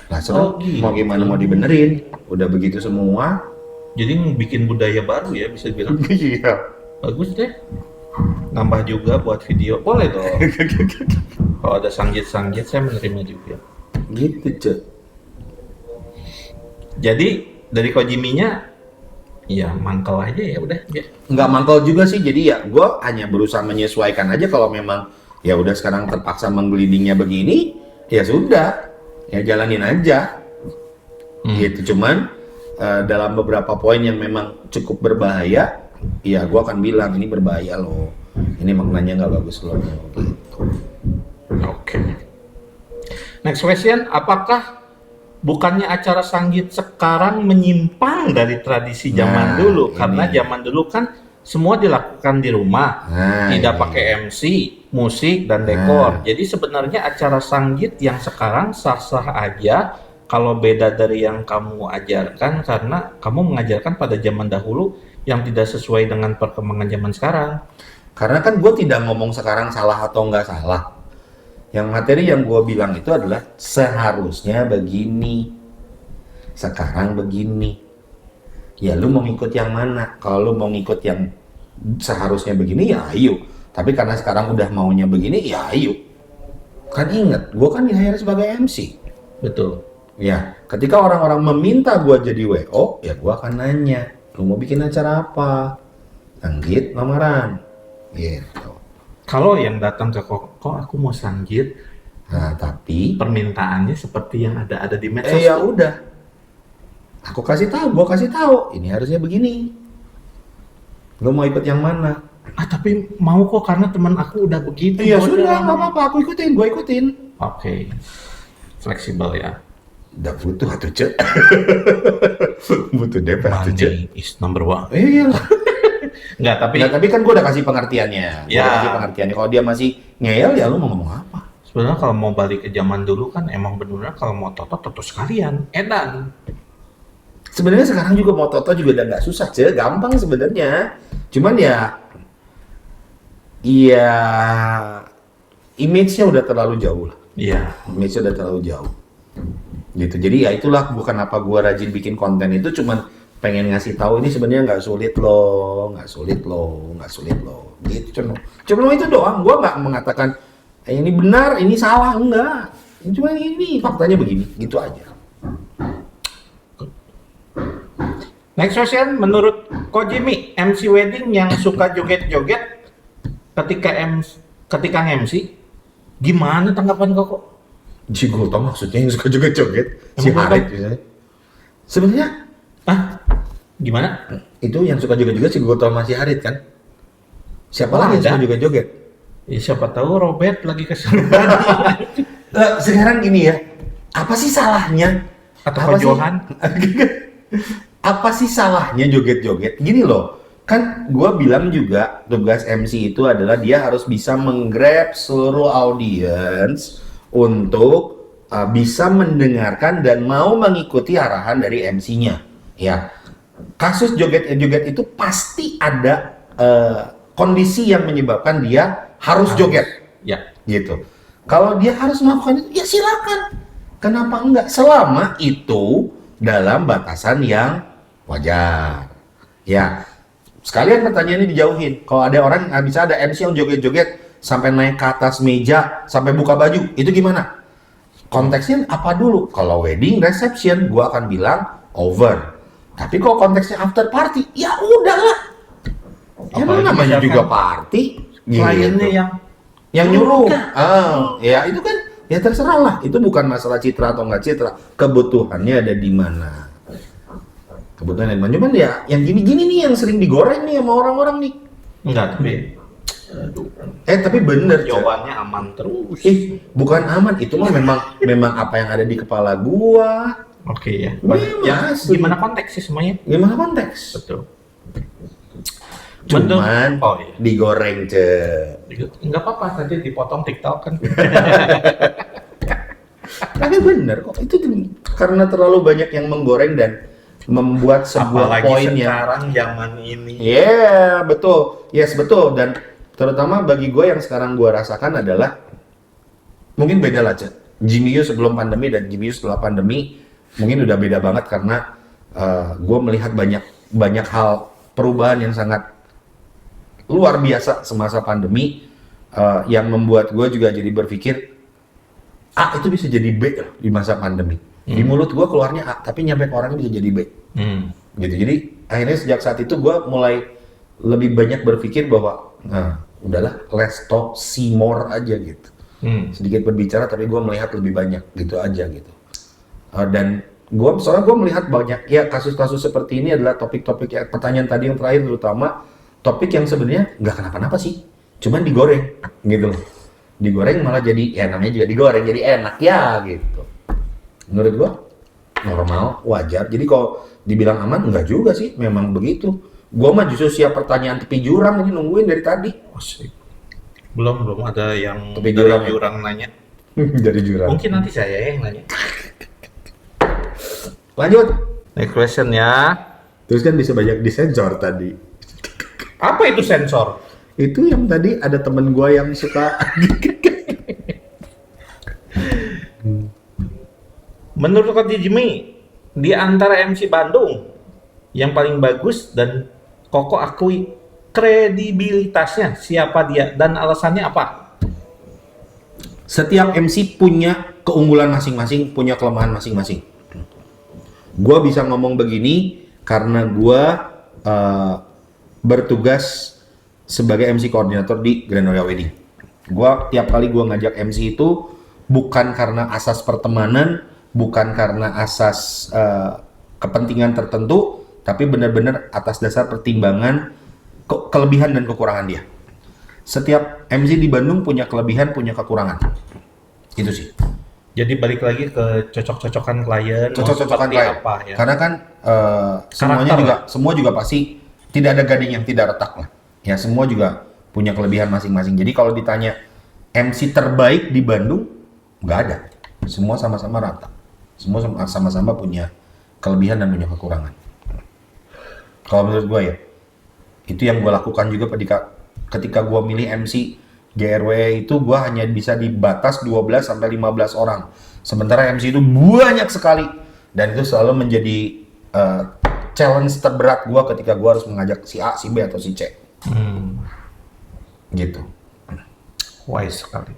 Nah, Oh, gitu. mau gimana mau dibenerin? Udah begitu semua. jadi bikin budaya baru ya bisa dibilang. Iya. Bagus deh. Nambah juga buat video. Boleh dong. Kalau ada sanggit-sanggit saya menerima juga. Gitu, Cek. Jadi dari Kojiminya ya mangkel aja ya udah ya. Nggak mangkal juga sih, jadi ya gue hanya berusaha menyesuaikan aja. Kalau memang ya udah sekarang terpaksa menggelindingnya begini, ya sudah, ya jalanin aja. Gitu. Cuman dalam beberapa poin yang memang cukup berbahaya, ya gue akan bilang ini berbahaya loh, ini maknanya nggak bagus loh. Gitu. Oke. Next question, apakah bukannya acara sanggit sekarang menyimpang dari tradisi zaman Nah, dulu? ini. Karena zaman dulu kan semua dilakukan di rumah, Nah, tidak ini. pakai MC, musik dan dekor. Jadi sebenarnya acara sanggit yang sekarang sah-sah aja kalau beda dari yang kamu ajarkan karena kamu mengajarkan pada zaman dahulu yang tidak sesuai dengan perkembangan zaman sekarang. Karena kan gue tidak ngomong sekarang salah atau nggak salah. Yang materi yang gue bilang itu adalah seharusnya begini, sekarang begini. Ya lu mau ngikut yang mana? Kalau lu mau ngikut yang seharusnya begini ya ayo. Tapi karena sekarang udah maunya begini ya ayo. Kan inget, gue kan di hire sebagai MC. Betul. Ya, ketika orang-orang meminta gue jadi WO, ya gue akan nanya, lu mau bikin acara apa? Sanggit, lamaran. Gitu. Kalau yang datang ke kok aku mau sanggit, Nah, tapi permintaannya seperti yang ada di medsos. ya tuh. udah. Aku kasih tahu, gua kasih tahu. Ini harusnya begini. Lu mau ikut yang mana? Ah tapi mau kok karena teman aku udah begitu. Ya Gua sudah, udah- nggak apa-apa. Aku ikutin, gua ikutin. Oke. Fleksibel ya. Udah butuh atuh, Cek. Butuh DP atuh, Cek. Money is number one. Iya. Enggak, tapi Nggak, tapi kan gua udah kasih pengertiannya. Gua Ya. udah kasih pengertiannya. Kalau dia masih ngeyel, ya lu mau ngomong apa? sebenarnya kalau mau balik ke zaman dulu kan emang bener kalau mau toto sekalian. Edan. Sebenarnya sekarang juga mau toto juga udah nggak susah, Cek. Gampang sebenarnya. Cuman ya, iya, image-nya udah terlalu jauh lah. Iya. Image-nya udah terlalu jauh. Gitu. Jadi ya itulah bukan apa gua rajin bikin konten itu, cuman pengen ngasih tahu ini sebenarnya nggak sulit loh, nggak sulit loh, nggak sulit loh. Gitu cuma itu doang. Gua nggak mengatakan ini benar, ini salah, enggak. Cuma ini faktanya begini, gitu aja. Next question, menurut Kojimi, MC wedding yang suka joget-joget ketika MC, gimana tanggapan kok? Si Gultom maksudnya yang suka joget-joget, si Emang Harit Gultom? misalnya. Sebenarnya Ah, gimana? itu yang suka joget-joget si Gultom masih Harit kan? Siapa Oh, lagi yang ada. suka joget-joget? Ya, siapa tahu Robert lagi kesurupan. Sekarang gini ya, apa sih salahnya? Atau Apa Pak sih? Johan. Apa sih salahnya joget-joget? Gini loh, kan gua bilang juga tugas MC itu adalah dia harus bisa menggrab seluruh audiens untuk bisa mendengarkan dan mau mengikuti arahan dari MC-nya. Ya, kasus joget-joget itu pasti ada kondisi yang menyebabkan dia harus joget, Ya. gitu. Kalau dia harus melakukan itu, ya silakan. Kenapa enggak? Selama itu dalam batasan yang wajar. Ya, sekalian pertanyaannya dijauhin. Kalau ada orang, bisa ada MC yang joget-joget sampai naik ke atas meja, sampai buka baju, itu gimana? Konteksnya apa dulu? Kalau wedding reception, gua akan bilang over. Tapi kalau konteksnya after party, ya udahlah. Emang Apalagi namanya misalkan juga party. Kliennya Gitu. Yang nyuruh. Ya itu kan ya terserah lah. Itu bukan masalah citra atau nggak citra. Kebutuhannya ada di mana. Kebutuhan ada di mana. Cuman ya yang gini-gini nih yang sering digoreng nih sama orang-orang nih. Enggak, tapi aduh, Tapi bener, Cek. jawabannya aman terus. Bukan aman. Itu mah memang apa yang ada di kepala gua. Oke ya. Memang Ya, asli. gimana konteks sih semuanya? Gimana konteks? Betul. Cuman Oh iya. digoreng, Cek. Enggak apa-apa, nanti dipotong TikTok kan. Tapi bener kok. Itu karena terlalu banyak yang menggoreng dan membuat sebuah Apalagi poin yang sekarang zaman ini. iya, betul. Yes, betul. Dan terutama bagi gue yang sekarang gue rasakan adalah mungkin beda lah, Cek. Jimmy Yu sebelum pandemi dan Jimmy Yu setelah pandemi mungkin udah beda banget karena gue melihat banyak hal perubahan yang sangat luar biasa semasa pandemi yang membuat gue juga jadi berpikir A itu bisa jadi B loh di masa pandemi. Di mulut gue keluarnya A, tapi nyampe ke orangnya bisa jadi B. Gitu. Jadi akhirnya sejak saat itu gue mulai lebih banyak berpikir bahwa udahlah, let's talk, see more aja gitu. Sedikit berbicara tapi gue melihat lebih banyak gitu aja gitu. Dan soalnya gue melihat banyak ya kasus-kasus seperti ini adalah topik-topik ya, pertanyaan tadi yang terakhir terutama topik yang sebenarnya nggak kenapa-napa sih, cuman digoreng gitu loh. Digoreng malah jadi ya namanya juga digoreng jadi enak ya gitu. Menurut gua normal, wajar. Jadi kalau dibilang aman enggak juga sih, memang begitu. Gua mah justru siap pertanyaan tepi jurang ini nungguin dari tadi. Asik. Belum ada yang Tapi dari jurang ya? jurang nanya. Dari jurang. Mungkin nanti saya yang nanya. Lanjut. Next question ya. Terus kan bisa banyak disensor tadi. Apa itu sensor? Itu yang tadi ada temen gua yang suka Menurut Kak Jimmy, di antara MC Bandung yang paling bagus dan Koko akui kredibilitasnya, siapa dia dan alasannya apa? Setiap MC punya keunggulan masing-masing, punya kelemahan masing-masing. Gua bisa ngomong begini karena gua bertugas sebagai MC koordinator di Grand Royal Wedding. Gua tiap kali gua ngajak MC itu bukan karena asas pertemanan, bukan karena asas kepentingan tertentu, tapi benar-benar atas dasar pertimbangan kelebihan dan kekurangan dia. Setiap MC di Bandung punya kelebihan, punya kekurangan. Itu sih. Jadi balik lagi ke cocok-cocokan klien, mau Cocok-cocokan seperti klien. apa ya? Karena kan semua juga pasti tidak ada gading yang tidak retak lah. Ya semua juga punya kelebihan masing-masing. Jadi kalau ditanya MC terbaik di Bandung, nggak ada. Semua sama-sama rata. Semua sama-sama punya kelebihan dan punya kekurangan. Kalau menurut gue ya, itu yang gue lakukan juga ketika gue milih MC GRW itu gue hanya bisa dibatas 12 sampai 15 orang. Sementara MC itu banyak sekali dan itu selalu menjadi challenge terberat gue ketika gue harus mengajak si A, si B atau si C. Gitu. Wise sekali.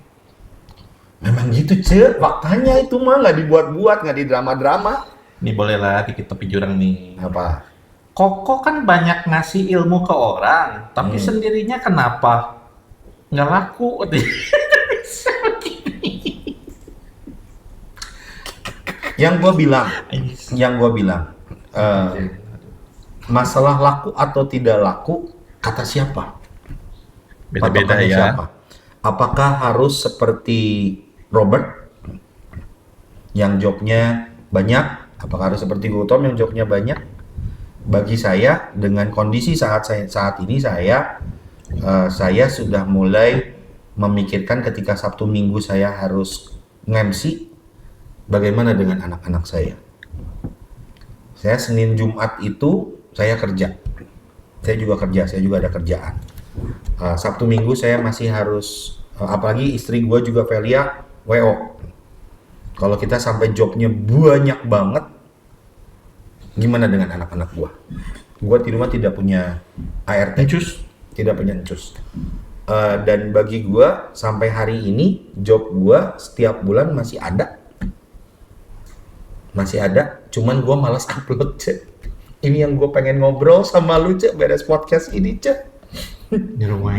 Memang gitu, Cek. Faktanya itu mah nggak dibuat-buat, nggak di drama-drama. Ini boleh lah dikit tepi jurang nih. Apa? Koko kan banyak ngasih ilmu ke orang, tapi sendirinya kenapa nggak laku? Yang gue bilang, masalah laku atau tidak laku, kata siapa? Beda-beda Patokannya ya. siapa? Apakah harus seperti Robert yang jobnya banyak? Apakah harus seperti Gautam yang jobnya banyak? Bagi saya, dengan kondisi saat ini saya sudah mulai memikirkan ketika Sabtu Minggu saya harus nge-MC, bagaimana dengan anak-anak saya. Saya Senin Jumat itu saya kerja. Saya juga kerja, saya juga ada kerjaan. Sabtu Minggu saya masih harus, apalagi istri gue juga Velia, WO. Kalau kita sampai jobnya banyak banget, gimana dengan anak-anak gue? Gue di rumah tidak punya ART. Encus? Tidak punya encus. Dan bagi gue, sampai hari ini, job gue setiap bulan masih ada. Masih ada, cuman gue malas upload, Cek. Ini yang gue pengen ngobrol sama lu, Cek, beres podcast ini, Cek.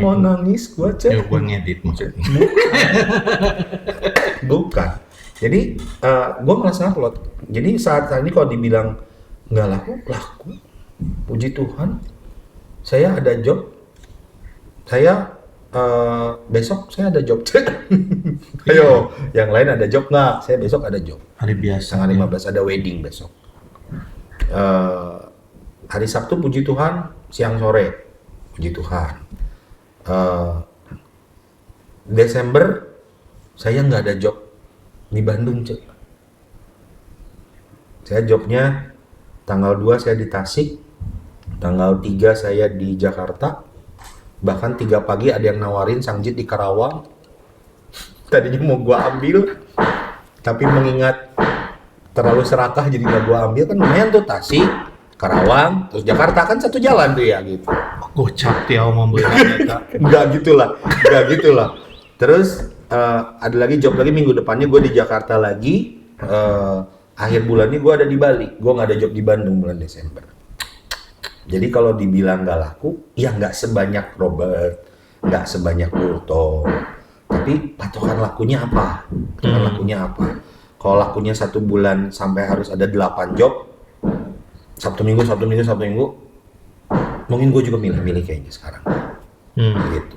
Mau nangis gue, Cek. Gue ngedit maksudnya. Bukan. Jadi, gue malas upload. Jadi saat ini kalau dibilang nggak laku. Puji Tuhan, saya ada job. Saya besok saya ada job. Ayo, yang lain ada job nggak? Saya besok ada job. Hari biasa. Tanggal 15 ada wedding besok. Hari Sabtu puji Tuhan siang sore. Puji Tuhan. Desember saya nggak ada job di Bandung, Cek. Saya jobnya tanggal 2 saya di Tasik, tanggal 3 saya di Jakarta. Bahkan 3 pagi ada yang nawarin Sangjit di Karawang. Tadinya mau gua ambil, tapi mengingat terlalu serakah jadi gak gua ambil. Kan lumayan tuh, Tasik, Karawang, terus Jakarta, kan satu jalan tuh ya gitu. Gocap dia mau beli data. Enggak gitulah. Terus ada lagi job lagi minggu depannya gue di Jakarta lagi. Akhir bulannya gue ada di Bali. Gue nggak ada job di Bandung bulan Desember. Jadi kalau dibilang nggak laku, ya nggak sebanyak Robert, nggak sebanyak Bulto. Tapi patokan lakunya apa? Kalau lakunya 1 bulan sampai harus ada 8 job, Sabtu Minggu, mungkin gue juga milih-milih kayaknya sekarang. Gitu.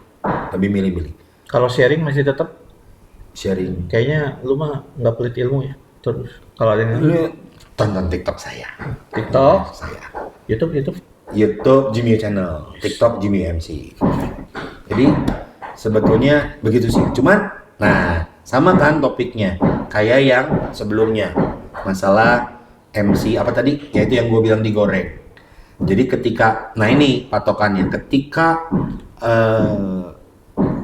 Lebih milih-milih. Kalau sharing masih tetap? Sharing. Kayaknya lu mah nggak pelit ilmu ya. Terus kalau ada yang Lu tonton TikTok saya. TikTok, Saya. YouTube Jimmy Channel, TikTok Jimmy MC. Jadi sebetulnya begitu sih. Cuman, nah sama kan topiknya, kayak yang sebelumnya, masalah MC apa tadi? Yaitu yang gue bilang digoreng. Jadi ketika, nah ini patokannya, ketika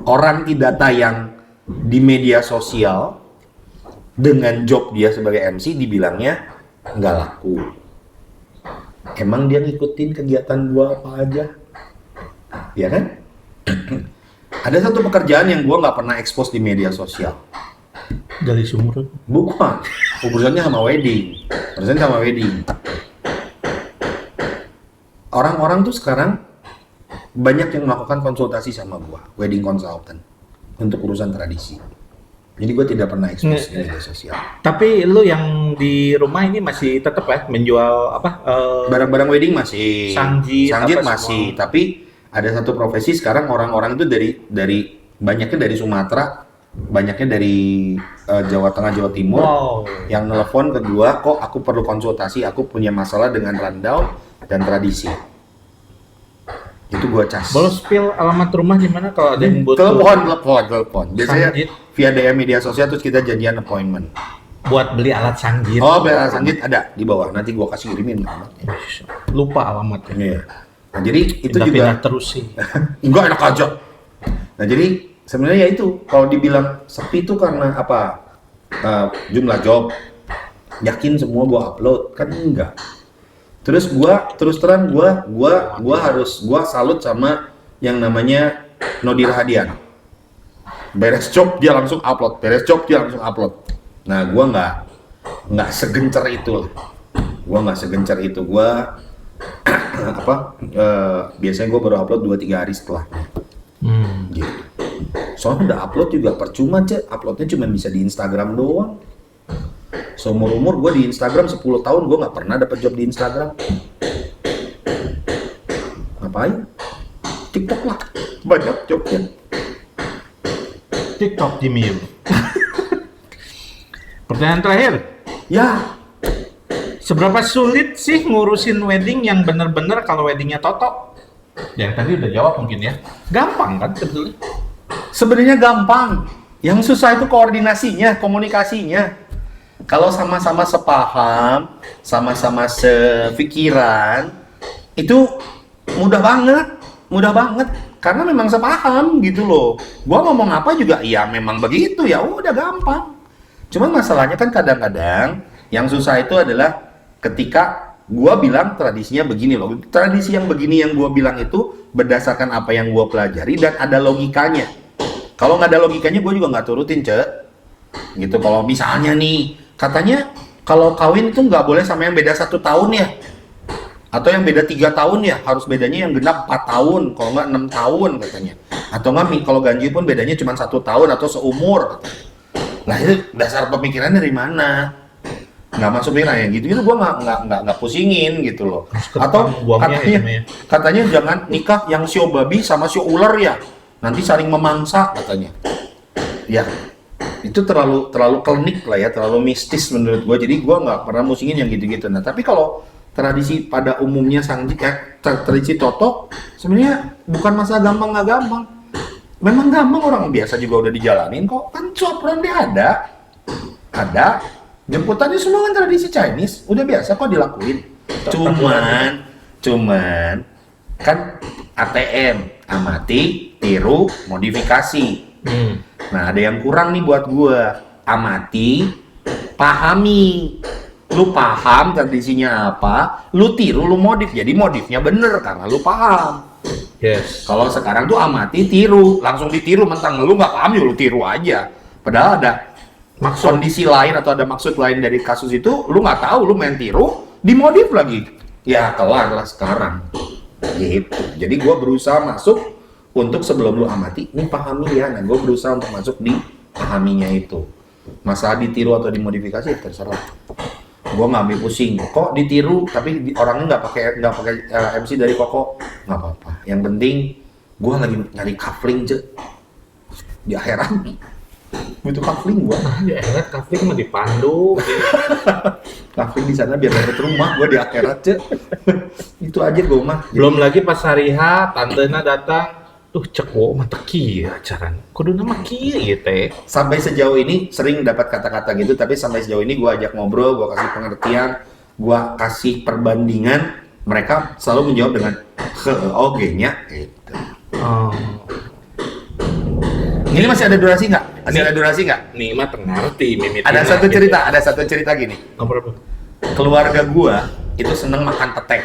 orang tidak tayang di media sosial dengan job dia sebagai MC, dibilangnya nggak laku. Emang dia ngikutin kegiatan gua apa aja? Ya kan? Ada satu pekerjaan yang gua nggak pernah expose di media sosial. gali sumur. Bukan. Urusannya sama wedding. Orang-orang tuh sekarang banyak yang melakukan konsultasi sama gua, wedding consultant, untuk urusan tradisi. Jadi gue tidak pernah expose di media sosial. Tapi lu yang di rumah ini masih tetap ya menjual apa? Barang-barang wedding masih, Sangjit masih, semua. tapi ada satu profesi sekarang orang-orang itu dari banyaknya dari Sumatera, banyaknya dari Jawa Tengah, Jawa Timur, yang nelpon kedua, kok aku perlu konsultasi, aku punya masalah dengan randau dan tradisi. Itu gua cas. Boleh spill alamat rumah di mana kalau ada yang butuh? Telepon. Biasanya Sangjit. via DM media sosial terus kita janjian appointment. Buat beli alat sanggit. Oh, beli alat sanggit ada di bawah. Nanti gua kasih kirimin alamatnya. Lupa alamatnya. Iya. Nah, jadi itu Pindah-pindah juga terus sih. enggak enak aja. Nah, jadi sebenarnya ya itu, kalau dibilang sepi itu karena apa? Jumlah job. Yakin semua gua upload? Kan enggak. Terus terus terang gua salut sama yang namanya Nodi Rahadian. Beres job dia langsung upload. Nah, gua nggak segencer itu. Gua biasanya gua baru upload 2-3 hari setelah. Gitu. Soalnya udah upload juga percuma, Cek. Uploadnya cuma bisa di Instagram doang. Seumur umur gue di Instagram 10 tahun gue nggak pernah dapet job di Instagram. Ngapain? TikTok lah, banyak jobnya. TikTok Jimmy Yu. Pertanyaan terakhir. Ya, Seberapa sulit sih ngurusin wedding yang bener-bener kalau weddingnya Toto? Yang tadi udah jawab mungkin ya. Gampang kan sebetulnya? sebenarnya gampang. Yang susah itu koordinasinya, komunikasinya. Kalau sama-sama sepaham, sama-sama sepikiran, itu mudah banget, mudah banget. Karena memang sepaham gitu loh. Gua ngomong apa juga, ya memang begitu, ya udah gampang. Cuman masalahnya kan kadang-kadang yang susah itu adalah ketika gua bilang tradisinya begini loh. Tradisi yang begini yang gua bilang itu berdasarkan apa yang gua pelajari dan ada logikanya. Kalau nggak ada logikanya gua juga nggak turutin, Cek. Gitu. Kalau misalnya nih, katanya kalau kawin itu nggak boleh sama yang beda 1 tahun ya. Atau yang beda 3 tahun ya, harus bedanya yang genap 4 tahun, kalau nggak 6 tahun katanya. Atau nggak, kalau ganjil pun bedanya cuma 1 tahun atau seumur. Nah itu dasar pemikiran dari mana? Nggak masuk pikiran ya gitu gue nggak pusingin gitu loh. Atau katanya jangan nikah yang sio babi sama sio ular ya, nanti saling memangsa katanya. Ya itu terlalu klinik lah ya, terlalu mistis menurut gue. Jadi gue nggak pernah musingin yang gitu-gitu. Nah tapi kalau tradisi pada umumnya tradisi Toto sebenarnya bukan masalah gampang nggak gampang. Memang gampang, orang biasa juga udah dijalanin kok. Kan cuap dia ada. Jemputannya semua kan tradisi Chinese, udah biasa kok dilakuin. Cuman kan ATM, amati, tiru, modifikasi. Nah ada yang kurang nih buat gua. Amati, pahami. Lu paham tradisinya apa, lu tiru, lu modif. Jadi modifnya bener karena lu paham. Yes. Kalau sekarang tuh amati, tiru, langsung ditiru mentang lu nggak paham ya lu tiru aja. Padahal ada kondisi lain atau ada maksud lain dari kasus itu, lu nggak tahu, lu main tiru, dimodif lagi. Ya kelar lah sekarang. Gitu. Jadi gue berusaha masuk untuk sebelum lu amati, ini pahami ya. Nah gue berusaha untuk masuk di pahaminya itu. Masalah ditiru atau dimodifikasi terserah. Gue nggak ambil pusing. Kok ditiru tapi orangnya nggak pakai MC dari Koko, nggak apa-apa. Yang penting gue lagi nyari kafling aja di akhirat. Butuh kafling gua. Di akhirat kafling mah dipandu. Kafling di sana biar dapet rumah, gua di akhirat, Cek. Itu aja gua mah. Belum lagi pas hari H, tantena datang, tuh cek wo mah teu kieu acarana. Kuduna mah kieu ieu teh. Sampai sejauh ini sering dapat kata-kata gitu, tapi sampai sejauh ini gua ajak ngobrol, gua kasih pengertian, gua kasih perbandingan, mereka selalu menjawab dengan oge-nya gitu. Oh. Ini masih ada durasi nggak? Masih ada durasi nggak? Nih mah ngerti mimit. Ada satu cerita gini. Apa? Keluarga gua itu seneng makan pete.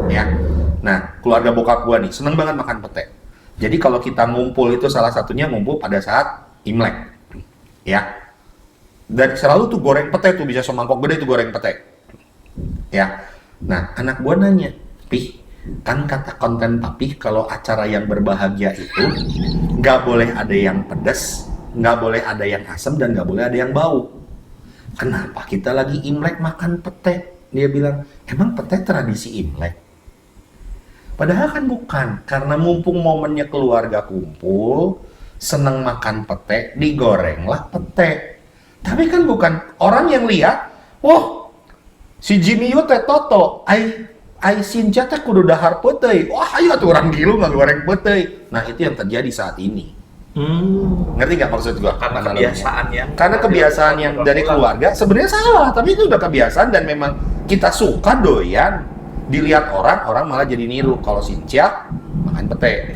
Ya. Nah, keluarga bokap gua nih seneng banget makan pete. Jadi kalau kita ngumpul itu salah satunya ngumpul pada saat Imlek. Ya. Dan selalu tuh goreng pete tuh, bisa semangkok gede tuh goreng pete. Ya. Nah, anak gua nanya, "Pih, kan kata konten papi kalau acara yang berbahagia itu nggak boleh ada yang pedas, nggak boleh ada yang asam, dan nggak boleh ada yang bau. Kenapa kita lagi Imlek makan pete?" Dia bilang, "Emang pete tradisi Imlek?" Padahal kan bukan, karena mumpung momennya keluarga kumpul, seneng makan pete, digorenglah pete. Tapi kan bukan orang yang lihat, wah si Jimmy Yu teh Toto, ai Sinca teh kudu dahar peuteui. Wah, ayo atuh urang gilu goreng peuteui. Nah, itu yang terjadi saat ini. Ngerti nggak maksud gua? Karena kebiasaan yang Karena kebiasaan yang dari keluarga sebenarnya salah, tapi itu udah kebiasaan dan memang kita suka doyan dilihat orang malah jadi niru. Kalau Sinca makan pete.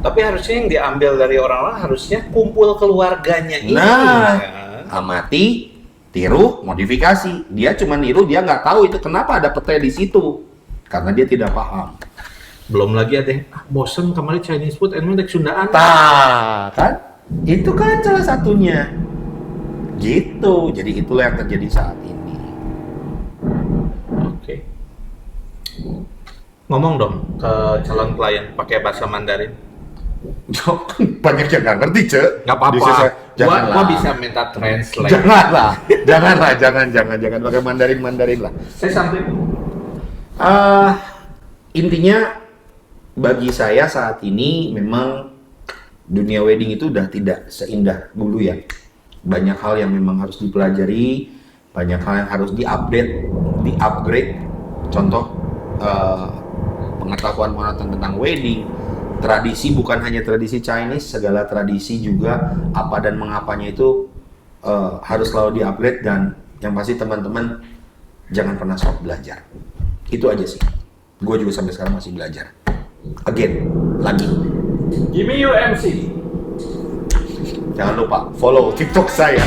Tapi harusnya yang diambil dari orang-orang harusnya kumpul keluarganya ini. Nah, amati, tiru, modifikasi. Dia cuma niru, dia nggak tahu itu kenapa ada pete di situ. Karena dia tidak paham. Belum lagi ada yang bosen kemarin Chinese food, emang dek Sundaan. Kan? Itu kan salah satunya. Gitu. Jadi itulah yang terjadi saat ini. Oke. Ngomong dong ke calon klien pakai bahasa Mandarin. Banyak yang nggak ngerti, Cek. Nggak apa-apa. Gua bisa minta translate. Jangan pakai Mandarin lah. Saya sampai Intinya bagi saya saat ini memang dunia wedding itu udah tidak seindah dulu ya. Banyak hal yang memang harus dipelajari, banyak hal yang harus di-upgrade. Contoh pengetahuan tentang wedding, tradisi bukan hanya tradisi Chinese, segala tradisi juga apa dan mengapanya itu harus selalu di-upgrade, dan yang pasti teman-teman jangan pernah stop belajar. Itu aja sih. Gue juga sampai sekarang masih belajar. Again, lagi. Gimme you MC. Jangan lupa follow TikTok saya.